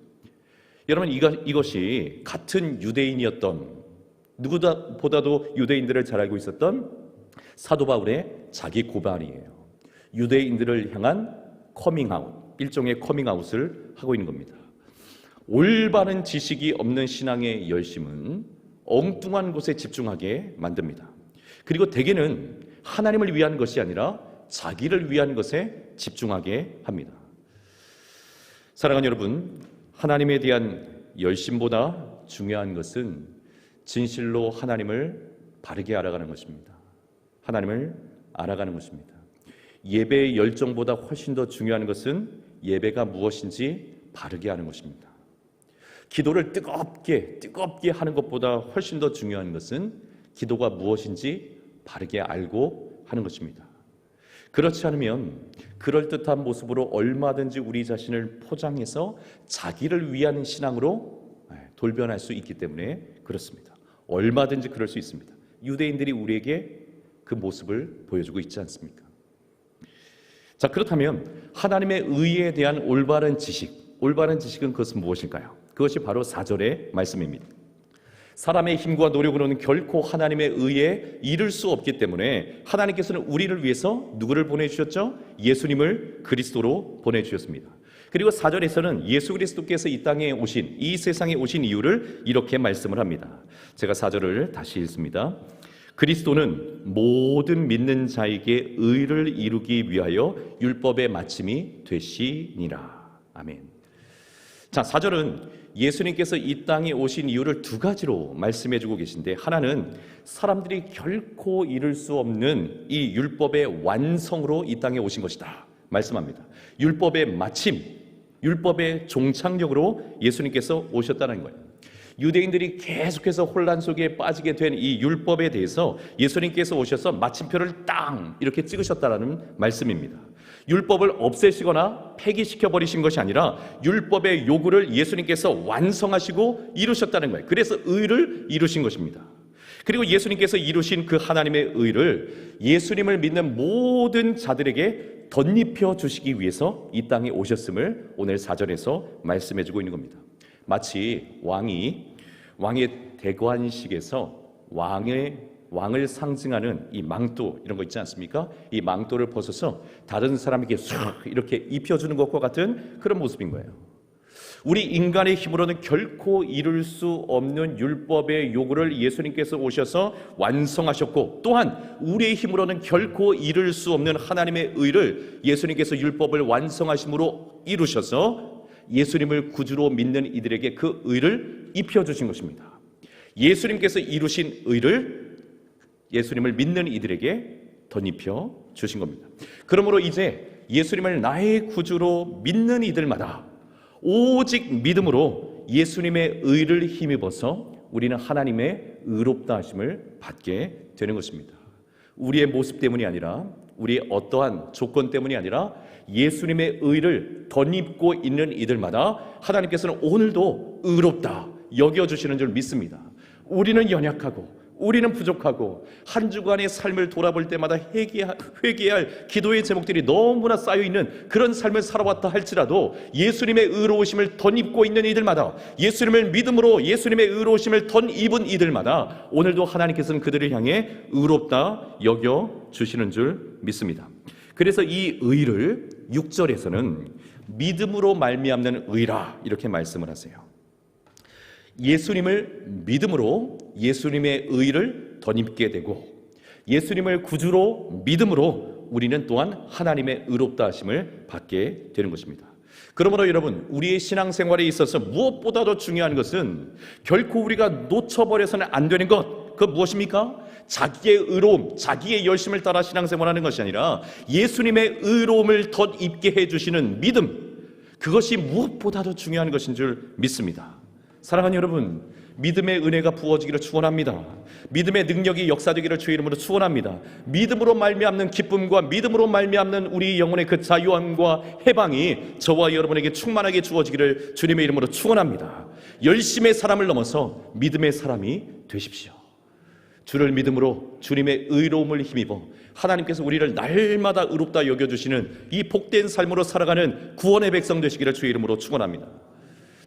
여러분, 이것이 같은 유대인이었던, 누구보다도 유대인들을 잘 알고 있었던 사도 바울의 자기 고발이에요. 유대인들을 향한 커밍아웃, 일종의 커밍아웃을 하고 있는 겁니다. 올바른 지식이 없는 신앙의 열심은 엉뚱한 곳에 집중하게 만듭니다. 그리고 대개는 하나님을 위한 것이 아니라 자기를 위한 것에 집중하게 합니다. 사랑하는 여러분, 하나님에 대한 열심보다 중요한 것은 진실로 하나님을 바르게 알아가는 것입니다. 하나님을 알아가는 것입니다. 예배의 열정보다 훨씬 더 중요한 것은 예배가 무엇인지 바르게 하는 것입니다. 기도를 뜨겁게 하는 것보다 훨씬 더 중요한 것은 기도가 무엇인지 바르게 알고 하는 것입니다. 그렇지 않으면 그럴듯한 모습으로 얼마든지 우리 자신을 포장해서 자기를 위한 신앙으로 돌변할 수 있기 때문에 그렇습니다. 얼마든지 그럴 수 있습니다. 유대인들이 우리에게 그 모습을 보여주고 있지 않습니까? 자, 그렇다면 하나님의 의에 대한 올바른 지식은 그것은 무엇일까요? 그것이 바로 4절의 말씀입니다. 사람의 힘과 노력으로는 결코 하나님의 의에 이를 수 없기 때문에 하나님께서는 우리를 위해서 누구를 보내주셨죠? 예수님을 그리스도로 보내주셨습니다. 그리고 4절에서는 예수 그리스도께서 이 땅에 오신, 이 세상에 오신 이유를 이렇게 말씀을 합니다. 제가 4절을 다시 읽습니다. 그리스도는 모든 믿는 자에게 의를 이루기 위하여 율법의 마침이 되시니라. 아멘. 자, 4절은 예수님께서 이 땅에 오신 이유를 두 가지로 말씀해주고 계신데, 하나는 사람들이 결코 이룰 수 없는 이 율법의 완성으로 이 땅에 오신 것이다 말씀합니다. 율법의 마침, 율법의 종착역으로 예수님께서 오셨다는 거예요. 유대인들이 계속해서 혼란 속에 빠지게 된 이 율법에 대해서 예수님께서 오셔서 마침표를 땅 이렇게 찍으셨다는 말씀입니다. 율법을 없애시거나 폐기시켜 버리신 것이 아니라 율법의 요구를 예수님께서 완성하시고 이루셨다는 거예요. 그래서 의를 이루신 것입니다. 그리고 예수님께서 이루신 그 하나님의 의를 예수님을 믿는 모든 자들에게 덧입혀 주시기 위해서 이 땅에 오셨음을 오늘 4절에서 말씀해 주고 있는 겁니다. 마치 왕의 대관식에서 왕을 상징하는 이 망토 이런 거 있지 않습니까? 이 망토를 벗어서 다른 사람에게 싹 이렇게 입혀주는 것과 같은 그런 모습인 거예요. 우리 인간의 힘으로는 결코 이룰 수 없는 율법의 요구를 예수님께서 오셔서 완성하셨고, 또한 우리의 힘으로는 결코 이룰 수 없는 하나님의 의를 예수님께서 율법을 완성하심으로 이루셔서 예수님을 구주로 믿는 이들에게 그 의를 입혀주신 것입니다. 예수님께서 이루신 의를 예수님을 믿는 이들에게 덧입혀 주신 겁니다. 그러므로 이제 예수님을 나의 구주로 믿는 이들마다 오직 믿음으로 예수님의 의를 힘입어서 우리는 하나님의 의롭다 하심을 받게 되는 것입니다. 우리의 모습 때문이 아니라, 우리의 어떠한 조건 때문이 아니라 예수님의 의를 덧입고 있는 이들마다 하나님께서는 오늘도 의롭다 여겨주시는 줄 믿습니다. 우리는 연약하고 우리는 부족하고 한 주간의 삶을 돌아볼 때마다 회개할 기도의 제목들이 너무나 쌓여있는 그런 삶을 살아왔다 할지라도 예수님의 의로우심을 덧입고 있는 이들마다, 예수님을 믿음으로 예수님의 의로우심을 덧입은 이들마다 오늘도 하나님께서는 그들을 향해 의롭다 여겨주시는 줄 믿습니다. 그래서 이 의를 6절에서는 믿음으로 말미암는 의라 이렇게 말씀을 하세요. 예수님을 믿음으로 예수님의 의를 덧입게 되고, 예수님을 구주로 믿음으로 우리는 또한 하나님의 의롭다 하심을 받게 되는 것입니다. 그러므로 여러분, 우리의 신앙생활에 있어서 무엇보다도 중요한 것은 결코 우리가 놓쳐버려서는 안 되는 것, 그 무엇입니까? 자기의 의로움, 자기의 열심을 따라 신앙생활하는 것이 아니라 예수님의 의로움을 덧입게 해주시는 믿음, 그것이 무엇보다도 중요한 것인 줄 믿습니다. 사랑하는 여러분, 믿음의 은혜가 부어지기를 축원합니다. 믿음의 능력이 역사되기를 주의 이름으로 축원합니다. 믿음으로 말미암는 기쁨과 믿음으로 말미암는 우리 영혼의 그 자유함과 해방이 저와 여러분에게 충만하게 주어지기를 주님의 이름으로 축원합니다. 열심의 사람을 넘어서 믿음의 사람이 되십시오. 주를 믿음으로 주님의 의로움을 힘입어 하나님께서 우리를 날마다 의롭다 여겨주시는 이 복된 삶으로 살아가는 구원의 백성 되시기를 주의 이름으로 축원합니다.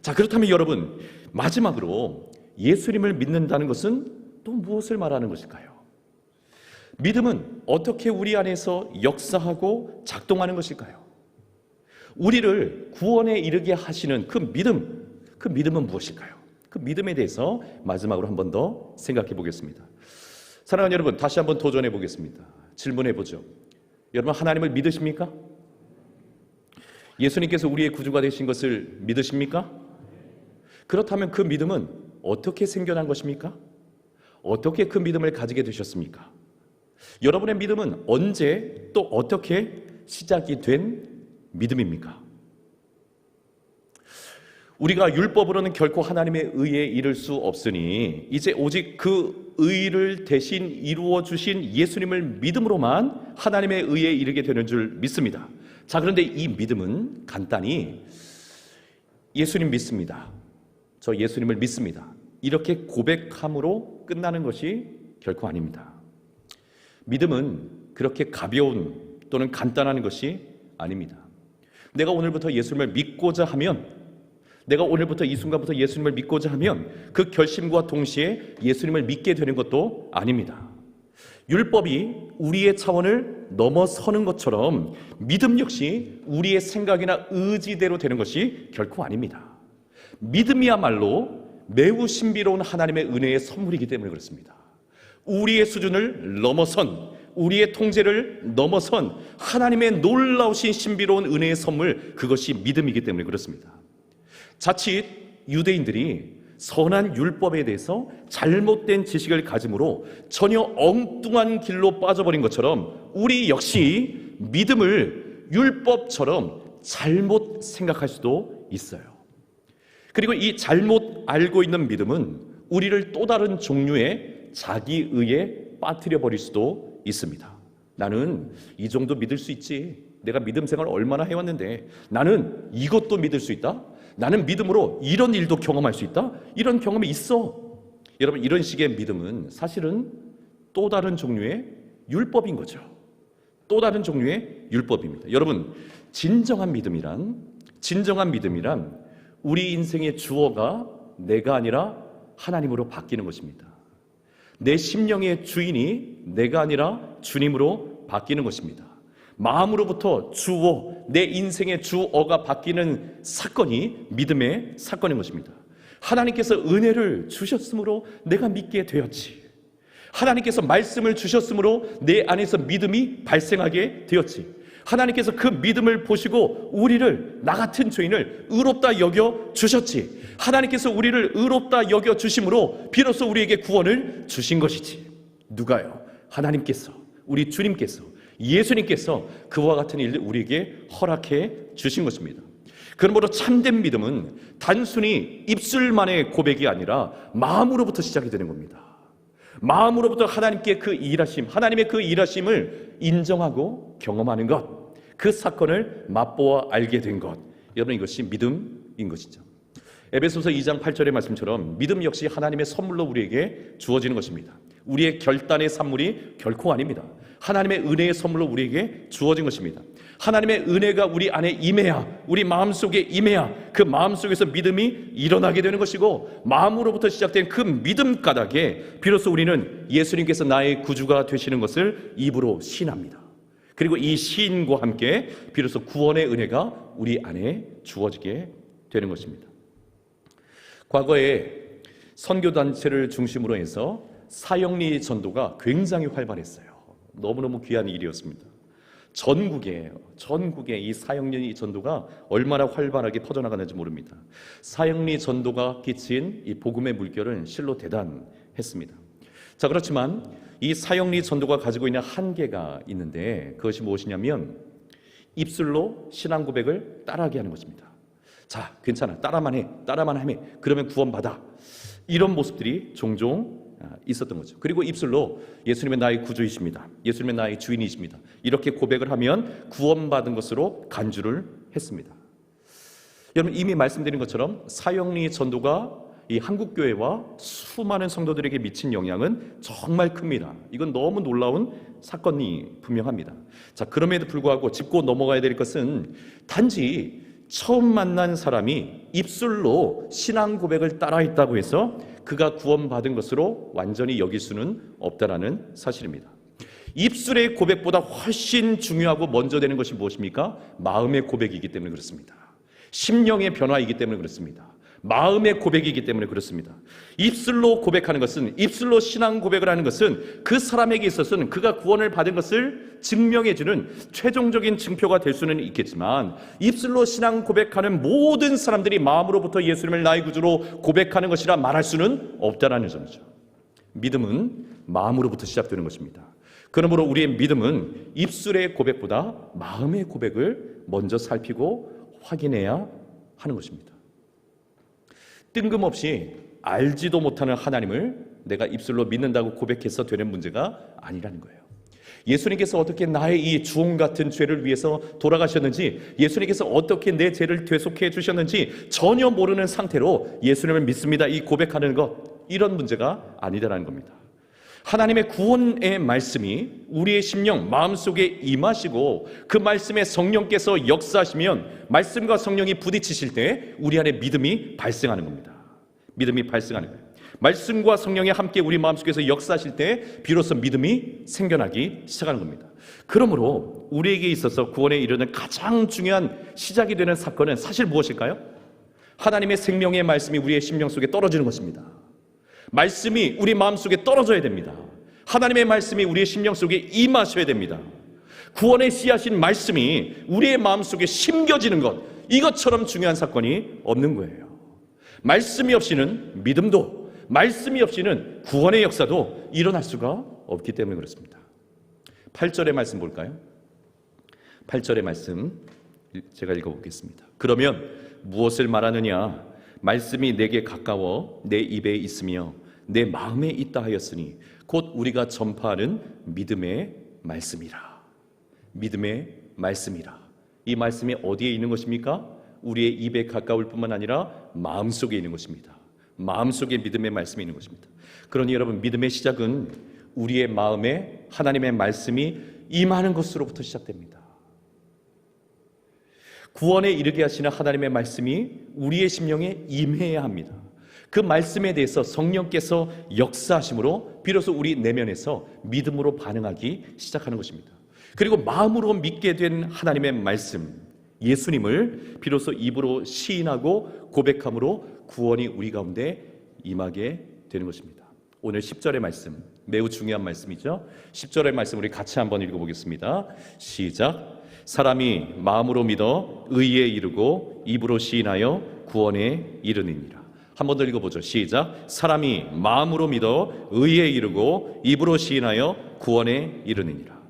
자, 그렇다면 여러분, 마지막으로 예수님을 믿는다는 것은 또 무엇을 말하는 것일까요? 믿음은 어떻게 우리 안에서 역사하고 작동하는 것일까요? 우리를 구원에 이르게 하시는 그 믿음은 무엇일까요? 그 믿음에 대해서 마지막으로 한 번 더 생각해 보겠습니다. 사랑하는 여러분, 다시 한번 도전해 보겠습니다. 질문해 보죠. 여러분, 하나님을 믿으십니까? 예수님께서 우리의 구주가 되신 것을 믿으십니까? 그렇다면 그 믿음은 어떻게 생겨난 것입니까? 어떻게 그 믿음을 가지게 되셨습니까? 여러분의 믿음은 언제 또 어떻게 시작이 된 믿음입니까? 우리가 율법으로는 결코 하나님의 의에 이를 수 없으니 이제 오직 그 의를 대신 이루어 주신 예수님을 믿음으로만 하나님의 의에 이르게 되는 줄 믿습니다. 자, 그런데 이 믿음은 간단히 예수님 믿습니다, 저 예수님을 믿습니다, 이렇게 고백함으로 끝나는 것이 결코 아닙니다. 믿음은 그렇게 가벼운 또는 간단한 것이 아닙니다. 내가 오늘부터 예수님을 믿고자 하면, 내가 오늘부터 이 순간부터 예수님을 믿고자 하면 그 결심과 동시에 예수님을 믿게 되는 것도 아닙니다. 율법이 우리의 차원을 넘어서는 것처럼 믿음 역시 우리의 생각이나 의지대로 되는 것이 결코 아닙니다. 믿음이야말로 매우 신비로운 하나님의 은혜의 선물이기 때문에 그렇습니다. 우리의 수준을 넘어선, 우리의 통제를 넘어선 하나님의 놀라우신 신비로운 은혜의 선물, 그것이 믿음이기 때문에 그렇습니다. 자칫 유대인들이 선한 율법에 대해서 잘못된 지식을 가짐으로 전혀 엉뚱한 길로 빠져버린 것처럼 우리 역시 믿음을 율법처럼 잘못 생각할 수도 있어요. 그리고 이 잘못 알고 있는 믿음은 우리를 또 다른 종류의 자기의에 빠뜨려 버릴 수도 있습니다. 나는 이 정도 믿을 수 있지, 내가 믿음 생활을 얼마나 해왔는데 나는 이것도 믿을 수 있다, 나는 믿음으로 이런 일도 경험할 수 있다, 이런 경험이 있어. 여러분, 이런 식의 믿음은 사실은 또 다른 종류의 율법인 거죠. 또 다른 종류의 율법입니다. 여러분, 진정한 믿음이란 우리 인생의 주어가 내가 아니라 하나님으로 바뀌는 것입니다. 내 심령의 주인이 내가 아니라 주님으로 바뀌는 것입니다. 마음으로부터 주어, 내 인생의 주어가 바뀌는 사건이 믿음의 사건인 것입니다. 하나님께서 은혜를 주셨으므로 내가 믿게 되었지, 하나님께서 말씀을 주셨으므로 내 안에서 믿음이 발생하게 되었지, 하나님께서 그 믿음을 보시고 우리를, 나 같은 죄인을 의롭다 여겨 주셨지, 하나님께서 우리를 의롭다 여겨 주심으로 비로소 우리에게 구원을 주신 것이지. 누가요? 하나님께서, 우리 주님께서, 예수님께서 그와 같은 일을 우리에게 허락해 주신 것입니다. 그러므로 참된 믿음은 단순히 입술만의 고백이 아니라 마음으로부터 시작이 되는 겁니다. 마음으로부터 하나님께 그 일하심, 하나님의 그 일하심을 인정하고 경험하는 것, 그 사건을 맛보아 알게 된 것, 여러분, 이것이 믿음인 것이죠. 에베소서 2장 8절의 말씀처럼 믿음 역시 하나님의 선물로 우리에게 주어지는 것입니다. 우리의 결단의 산물이 결코 아닙니다. 하나님의 은혜의 선물로 우리에게 주어진 것입니다. 하나님의 은혜가 우리 안에 임해야, 우리 마음속에 임해야 그 마음속에서 믿음이 일어나게 되는 것이고, 마음으로부터 시작된 그 믿음 가닥에 비로소 우리는 예수님께서 나의 구주가 되시는 것을 입으로 시인합니다. 그리고 이 시인과 함께 비로소 구원의 은혜가 우리 안에 주어지게 되는 것입니다. 과거에 선교단체를 중심으로 해서 사형리 전도가 굉장히 활발했어요. 너무너무 귀한 일이었습니다. 전국에 이 사형리 전도가 얼마나 활발하게 퍼져나가는지 모릅니다. 사형리 전도가 끼친 이 복음의 물결은 실로 대단했습니다. 자, 그렇지만 이 사형리 전도가 가지고 있는 한계가 있는데, 그것이 무엇이냐면 입술로 신앙 고백을 따라하게 하는 것입니다. 자, 괜찮아, 따라만 해, 그러면 구원받아, 이런 모습들이 종종 있었던 거죠. 그리고 입술로 예수님은 나의 구주이십니다, 예수님은 나의 주인이십니다, 이렇게 고백을 하면 구원받은 것으로 간주를 했습니다. 여러분, 이미 말씀드린 것처럼 사형리 전도가 이 한국교회와 수많은 성도들에게 미친 영향은 정말 큽니다. 이건 너무 놀라운 사건이 분명합니다. 자, 그럼에도 불구하고 짚고 넘어가야 될 것은 단지 처음 만난 사람이 입술로 신앙 고백을 따라했다고 해서 그가 구원받은 것으로 완전히 여길 수는 없다라는 사실입니다. 입술의 고백보다 훨씬 중요하고 먼저 되는 것이 무엇입니까? 마음의 고백이기 때문에 그렇습니다. 심령의 변화이기 때문에 그렇습니다. 마음의 고백이기 때문에 그렇습니다. 입술로 고백하는 것은, 입술로 신앙 고백을 하는 것은 그 사람에게 있어서는 그가 구원을 받은 것을 증명해주는 최종적인 증표가 될 수는 있겠지만, 입술로 신앙 고백하는 모든 사람들이 마음으로부터 예수님을 나의 구주로 고백하는 것이라 말할 수는 없다라는 점이죠. 믿음은 마음으로부터 시작되는 것입니다. 그러므로 우리의 믿음은 입술의 고백보다 마음의 고백을 먼저 살피고 확인해야 하는 것입니다. 뜬금없이 알지도 못하는 하나님을 내가 입술로 믿는다고 고백해서 되는 문제가 아니라는 거예요. 예수님께서 어떻게 나의 이 주홍 같은 죄를 위해서 돌아가셨는지, 예수님께서 어떻게 내 죄를 되속해 주셨는지 전혀 모르는 상태로 예수님을 믿습니다, 이 고백하는 것, 이런 문제가 아니다라는 겁니다. 하나님의 구원의 말씀이 우리의 심령, 마음속에 임하시고 그 말씀에 성령께서 역사하시면 말씀과 성령이 부딪히실 때 우리 안에 믿음이 발생하는 겁니다. 믿음이 발생하는 거예요. 말씀과 성령이 함께 우리 마음속에서 역사하실 때 비로소 믿음이 생겨나기 시작하는 겁니다. 그러므로 우리에게 있어서 구원에 이르는 가장 중요한 시작이 되는 사건은 사실 무엇일까요? 하나님의 생명의 말씀이 우리의 심령 속에 떨어지는 것입니다. 말씀이 우리 마음속에 떨어져야 됩니다. 하나님의 말씀이 우리의 심령 속에 임하셔야 됩니다. 구원의 씨앗인 말씀이 우리의 마음속에 심겨지는 것, 이것처럼 중요한 사건이 없는 거예요. 말씀이 없이는 믿음도, 말씀이 없이는 구원의 역사도 일어날 수가 없기 때문에 그렇습니다. 8절의 말씀 볼까요? 8절의 말씀 제가 읽어보겠습니다. 그러면 무엇을 말하느냐? 말씀이 내게 가까워 내 입에 있으며 내 마음에 있다 하였으니 곧 우리가 전파하는 믿음의 말씀이라. 믿음의 말씀이라. 이 말씀이 어디에 있는 것입니까? 우리의 입에 가까울 뿐만 아니라 마음속에 있는 것입니다. 마음속에 믿음의 말씀이 있는 것입니다. 그러니 여러분, 믿음의 시작은 우리의 마음에 하나님의 말씀이 임하는 것으로부터 시작됩니다. 구원에 이르게 하시는 하나님의 말씀이 우리의 심령에 임해야 합니다. 그 말씀에 대해서 성령께서 역사하심으로 비로소 우리 내면에서 믿음으로 반응하기 시작하는 것입니다. 그리고 마음으로 믿게 된 하나님의 말씀, 예수님을 비로소 입으로 시인하고 고백함으로 구원이 우리 가운데 임하게 되는 것입니다. 오늘 10절의 말씀, 매우 중요한 말씀이죠. 10절의 말씀 우리 같이 한번 읽어보겠습니다. 시작. 사람이 마음으로 믿어 의에 이르고 입으로 시인하여 구원에 이르느니라. 한 번 더 읽어보죠. 시작. 사람이 마음으로 믿어 의에 이르고 입으로 시인하여 구원에 이르느니라.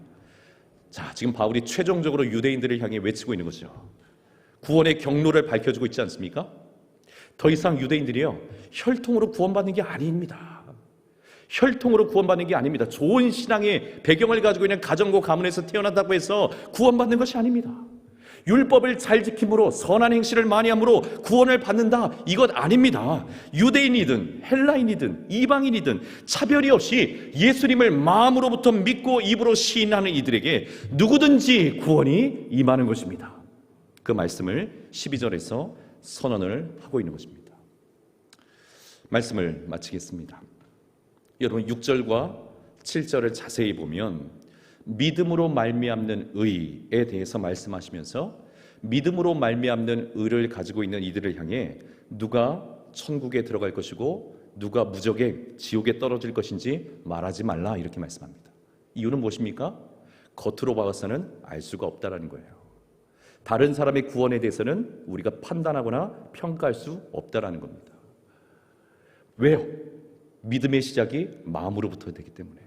자, 지금 바울이 최종적으로 유대인들을 향해 외치고 있는 거죠. 구원의 경로를 밝혀주고 있지 않습니까? 더 이상 유대인들이요, 혈통으로 구원받는 게 아닙니다. 혈통으로 구원받는 게 아닙니다. 좋은 신앙의 배경을 가지고 있는 가정과 가문에서 태어난다고 해서 구원받는 것이 아닙니다. 율법을 잘 지킴으로 선한 행실을 많이 함으로 구원을 받는다, 이것 아닙니다. 유대인이든 헬라인이든 이방인이든 차별이 없이 예수님을 마음으로부터 믿고 입으로 시인하는 이들에게 누구든지 구원이 임하는 것입니다. 그 말씀을 12절에서 선언을 하고 있는 것입니다. 말씀을 마치겠습니다. 여러분, 6절과 7절을 자세히 보면 믿음으로 말미암는 의에 대해서 말씀하시면서 믿음으로 말미암는 의를 가지고 있는 이들을 향해 누가 천국에 들어갈 것이고 누가 무적에 지옥에 떨어질 것인지 말하지 말라, 이렇게 말씀합니다. 이유는 무엇입니까? 겉으로 봐서는 알 수가 없다라는 거예요. 다른 사람의 구원에 대해서는 우리가 판단하거나 평가할 수 없다라는 겁니다. 왜요? 믿음의 시작이 마음으로부터 되기 때문에,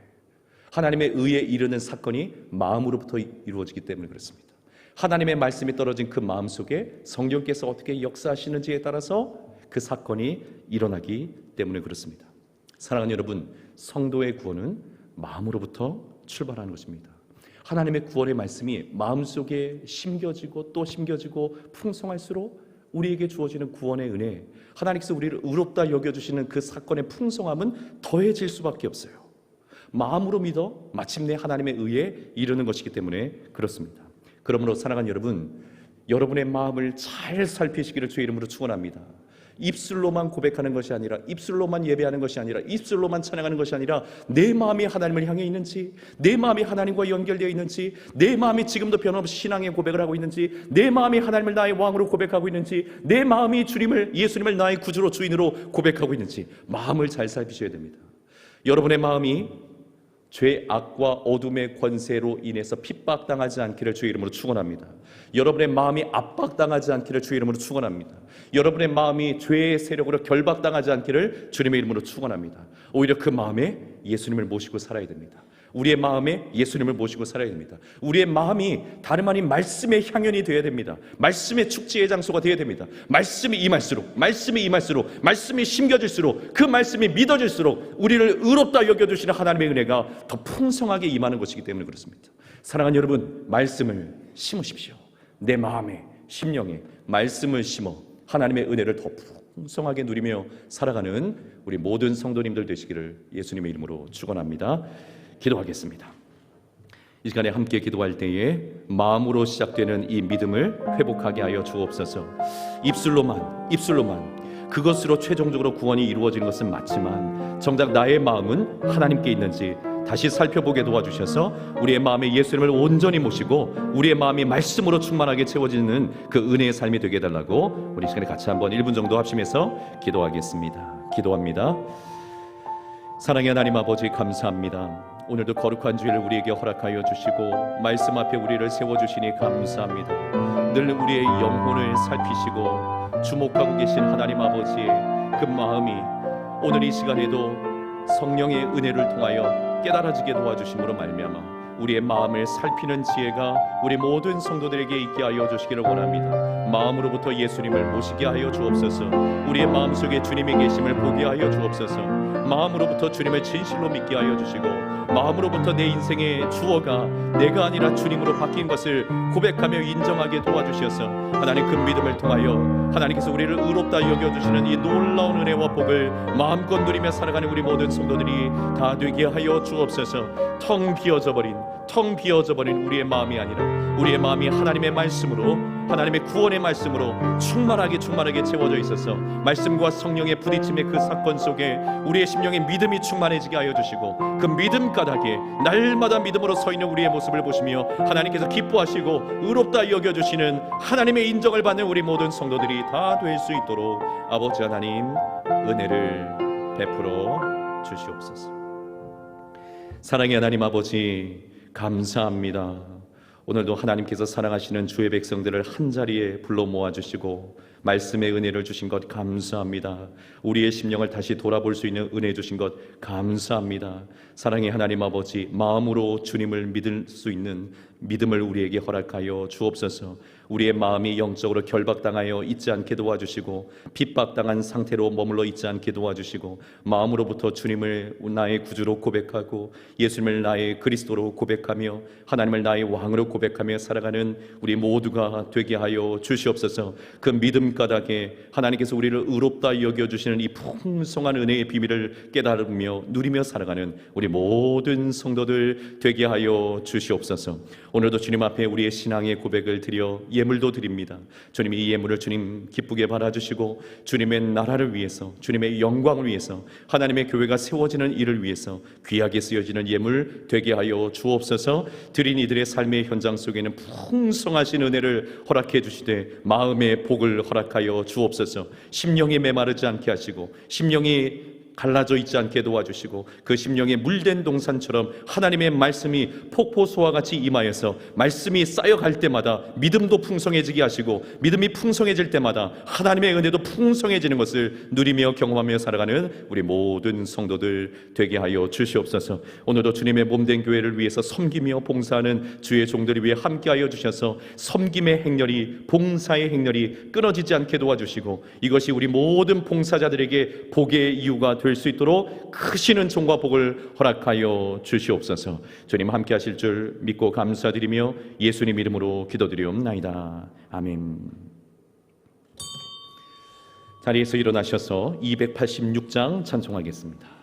하나님의 의에 이르는 사건이 마음으로부터 이루어지기 때문에 그렇습니다. 하나님의 말씀이 떨어진 그 마음 속에 성령께서 어떻게 역사하시는지에 따라서 그 사건이 일어나기 때문에 그렇습니다. 사랑하는 여러분, 성도의 구원은 마음으로부터 출발하는 것입니다. 하나님의 구원의 말씀이 마음속에 심겨지고 또 심겨지고 풍성할수록 우리에게 주어지는 구원의 은혜, 하나님께서 우리를 의롭다 여겨주시는 그 사건의 풍성함은 더해질 수밖에 없어요. 마음으로 믿어 마침내 하나님의 의에 이르는 것이기 때문에 그렇습니다. 그러므로 사랑하는 여러분, 여러분의 마음을 잘 살피시기를 주의 이름으로 축원합니다. 입술로만 고백하는 것이 아니라, 입술로만 예배하는 것이 아니라, 입술로만 찬양하는 것이 아니라 내 마음이 하나님을 향해 있는지, 내 마음이 하나님과 연결되어 있는지, 내 마음이 지금도 변함없이 신앙의 고백을 하고 있는지, 내 마음이 하나님을 나의 왕으로 고백하고 있는지, 내 마음이 예수님을 나의 구주로 주인으로 고백하고 있는지 마음을 잘 살피셔야 됩니다. 여러분의 마음이 죄, 악과 어둠의 권세로 인해서 핍박당하지 않기를 주의 이름으로 축원합니다. 여러분의 마음이 압박당하지 않기를 주의 이름으로 축원합니다. 여러분의 마음이 죄의 세력으로 결박당하지 않기를 주님의 이름으로 축원합니다. 오히려 그 마음에 예수님을 모시고 살아야 됩니다. 우리의 마음에 예수님을 모시고 살아야 됩니다. 우리의 마음이 다름 아닌 말씀의 향연이 되어야 됩니다. 말씀의 축제의 장소가 되어야 됩니다. 말씀이 임할수록, 말씀이 심겨질수록, 그 말씀이 믿어질수록 우리를 의롭다 여겨주시는 하나님의 은혜가 더 풍성하게 임하는 것이기 때문에 그렇습니다. 사랑하는 여러분, 말씀을 심으십시오. 내 마음에, 심령에 말씀을 심어 하나님의 은혜를 더 풍성하게 누리며 살아가는 우리 모든 성도님들 되시기를 예수님의 이름으로 축원합니다. 기도하겠습니다. 이 시간에 함께 기도할 때에 마음으로 시작되는 이 믿음을 회복하게 하여 주옵소서. 입술로만 그것으로 최종적으로 구원이 이루어지는 것은 맞지만 정작 나의 마음은 하나님께 있는지 다시 살펴보게 도와주셔서 우리의 마음에 예수님을 온전히 모시고 우리의 마음이 말씀으로 충만하게 채워지는 그 은혜의 삶이 되게 해달라고 우리 시간에 같이 한번 1분 정도 합심해서 기도하겠습니다. 기도합니다. 사랑의 하나님 아버지, 감사합니다. 오늘도 거룩한 주일을 우리에게 허락하여 주시고 말씀 앞에 우리를 세워주시니 감사합니다. 늘 우리의 영혼을 살피시고 주목하고 계신 하나님 아버지의 그 마음이 오늘 이 시간에도 성령의 은혜를 통하여 깨달아지게 도와주심으로 말미암아 우리의 마음을 살피는 지혜가 우리 모든 성도들에게 있게 하여 주시기를 원합니다. 마음으로부터 예수님을 모시게 하여 주옵소서. 우리의 마음속에 주님이 계심을 보게 하여 주옵소서. 마음으로부터 주님을 진실로 믿게 하여 주시고 마음으로부터 내 인생의 주어가 내가 아니라 주님으로 바뀐 것을 고백하며 인정하게 도와주셔서 하나님 그 믿음을 통하여 하나님께서 우리를 의롭다 여겨주시는 이 놀라운 은혜와 복을 마음껏 누리며 살아가는 우리 모든 성도들이 다 되게 하여 주옵소서. 텅 비어져 버린 우리의 마음이 아니라 우리의 마음이 하나님의 말씀으로, 하나님의 구원의 말씀으로 충만하게 채워져 있어서 말씀과 성령의 부딪힘의 그 사건 속에 우리의 심령에 믿음이 충만해지게 하여 주시고 그 믿음 가닥에 날마다 믿음으로 서 있는 우리의 모습을 보시며 하나님께서 기뻐하시고 의롭다 여겨주시는 하나님의 인정을 받는 우리 모든 성도들이 다 될 수 있도록 아버지 하나님 은혜를 베풀어 주시옵소서. 사랑의 하나님 아버지, 감사합니다. 오늘도 하나님께서 사랑하시는 주의 백성들을 한자리에 불러 모아주시고 말씀의 은혜를 주신 것 감사합니다. 우리의 심령을 다시 돌아볼 수 있는 은혜 주신 것 감사합니다. 사랑의 하나님 아버지, 마음으로 주님을 믿을 수 있는 믿음을 우리에게 허락하여 주옵소서. 우리의 마음이 영적으로 결박당하여 있지 않게 도와주시고 핍박당한 상태로 머물러 있지 않게 도와주시고 마음으로부터 주님을 나의 구주로 고백하고 예수님을 나의 그리스도로 고백하며 하나님을 나의 왕으로 고백하며 살아가는 우리 모두가 되게 하여 주시옵소서. 그 믿음 가닥에 하나님께서 우리를 의롭다 여겨주시는 이 풍성한 은혜의 비밀을 깨달으며 누리며 살아가는 우리 모든 성도들 되게 하여 주시옵소서. 오늘도 주님 앞에 우리의 신앙의 고백을 드려 예물도 드립니다. 주님, 이 예물을 주님 기쁘게 받아주시고 주님의 나라를 위해서, 주님의 영광을 위해서, 하나님의 교회가 세워지는 일을 위해서 귀하게 쓰여지는 예물 되게 하여 주옵소서. 드린 이들의 삶의 현장 속에는 풍성하신 은혜를 허락해 주시되 마음의 복을 허락하여 주옵소서. 심령이 메마르지 않게 하시고 심령이 갈라져 있지 않게 도와주시고 그 심령에 물된 동산처럼 하나님의 말씀이 폭포수와 같이 임하여서 말씀이 쌓여갈 때마다 믿음도 풍성해지게 하시고 믿음이 풍성해질 때마다 하나님의 은혜도 풍성해지는 것을 누리며 경험하며 살아가는 우리 모든 성도들 되게 하여 주시옵소서. 오늘도 주님의 몸된 교회를 위해서 섬기며 봉사하는 주의 종들을 위해 함께하여 주셔서 섬김의 행렬이, 봉사의 행렬이 끊어지지 않게 도와주시고 이것이 우리 모든 봉사자들에게 복의 이유가 될 수 있도록 크신 은총과 복을 허락하여 주시옵소서. 주님 함께 하실 줄 믿고 감사드리며 예수님 이름으로 기도드리옵나이다. 아멘. 자리에서 일어나셔서 286장 찬송하겠습니다.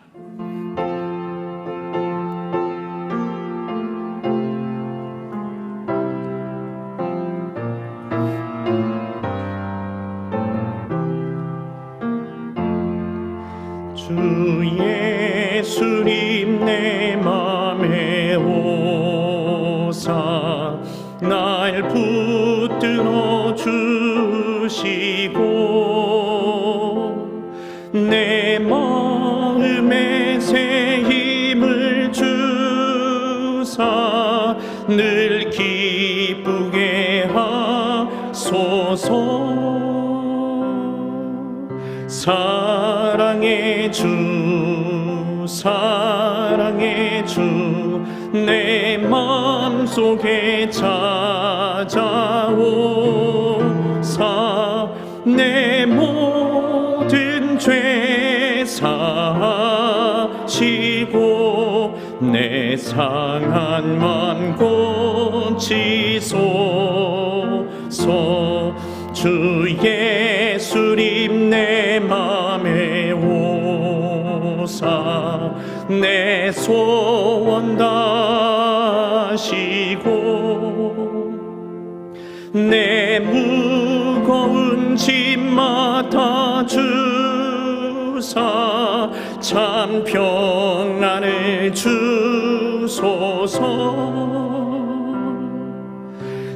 예수님 내 맘에 오사 날 붙들어 주시고 내 마음에 새 힘을 주사 늘 기쁘게 하소서. 사랑의 주 사랑의 주 내 맘속에 찾아오사 내 모든 죄 사시고 내 상한 맘 고치소서. 주 예수님 내 맘에 오사 내 소원 다시고 내 무거운 짐 맡아주사 참 평안을 주소서.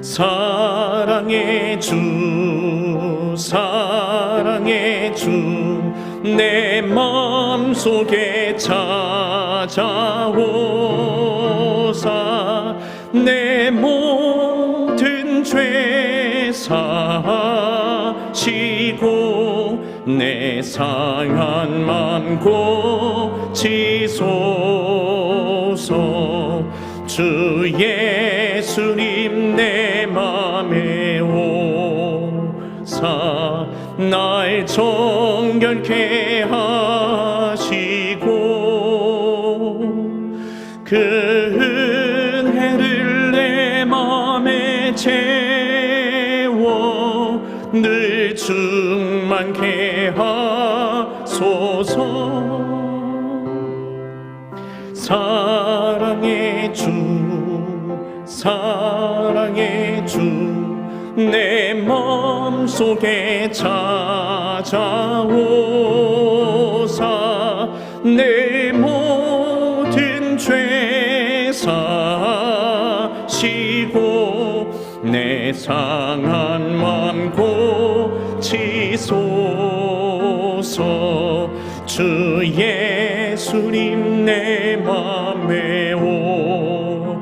사랑의 주 사랑의 주 내 맘속에 찾아오사 내 모든 죄 사시고 내 상한 맘 고치소서. 주 예수님 내 맘에 오사 날 정결케 하시고 그 은혜를 내 맘에 채워 늘 충만케 하소서. 사랑의 주 사랑의 주 내 맘속에 찾아오사 내 모든 죄 사시고 내 상한 맘 고치소서. 주 예수님 내 맘에 오사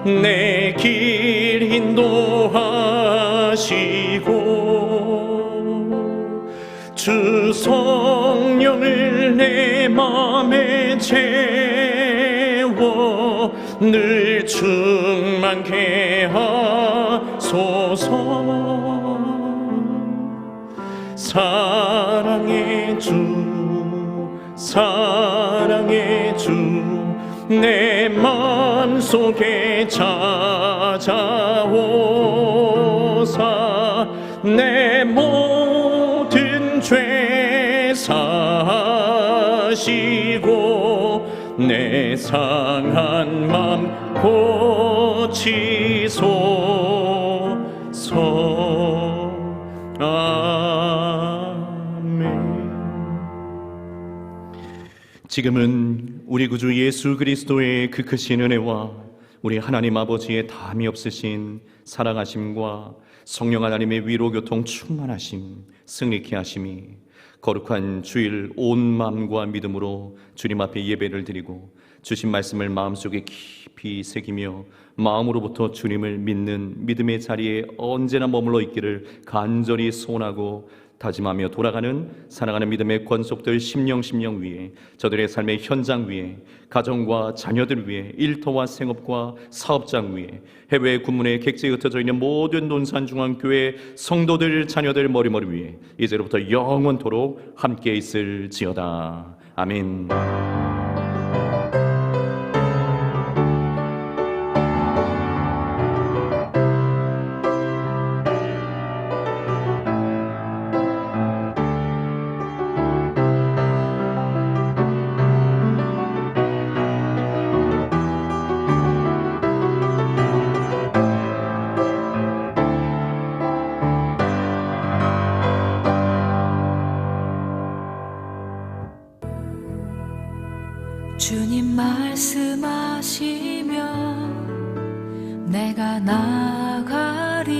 내 길 인도하시고 주 성령을 내 맘에 채워 늘 충만케 하소서. 사랑의 주 사랑의 주 내 맘속에 찾아오사 내 모든 죄 사시고 내 상한 맘 고치소서. 지금은 우리 구주 예수 그리스도의 그 크신 은혜와 우리 하나님 아버지의 담이 없으신 사랑하심과 성령 하나님의 위로 교통 충만하심 승리케 하심이 거룩한 주일 온 마음과 믿음으로 주님 앞에 예배를 드리고 주신 말씀을 마음속에 깊이 새기며 마음으로부터 주님을 믿는 믿음의 자리에 언제나 머물러 있기를 간절히 소원하고 다짐하며 돌아가는 사랑하는 믿음의 권속들 심령 위에 저들의 삶의 현장 위에 가정과 자녀들 위에 일터와 생업과 사업장 위에 해외 군문에 객지에 흩어져 있는 모든 논산중앙교회 성도들 자녀들 머리머리 위에 이제로부터 영원토록 함께 있을지어다. 아멘. 주님 말씀하시면 내가 나아가리라.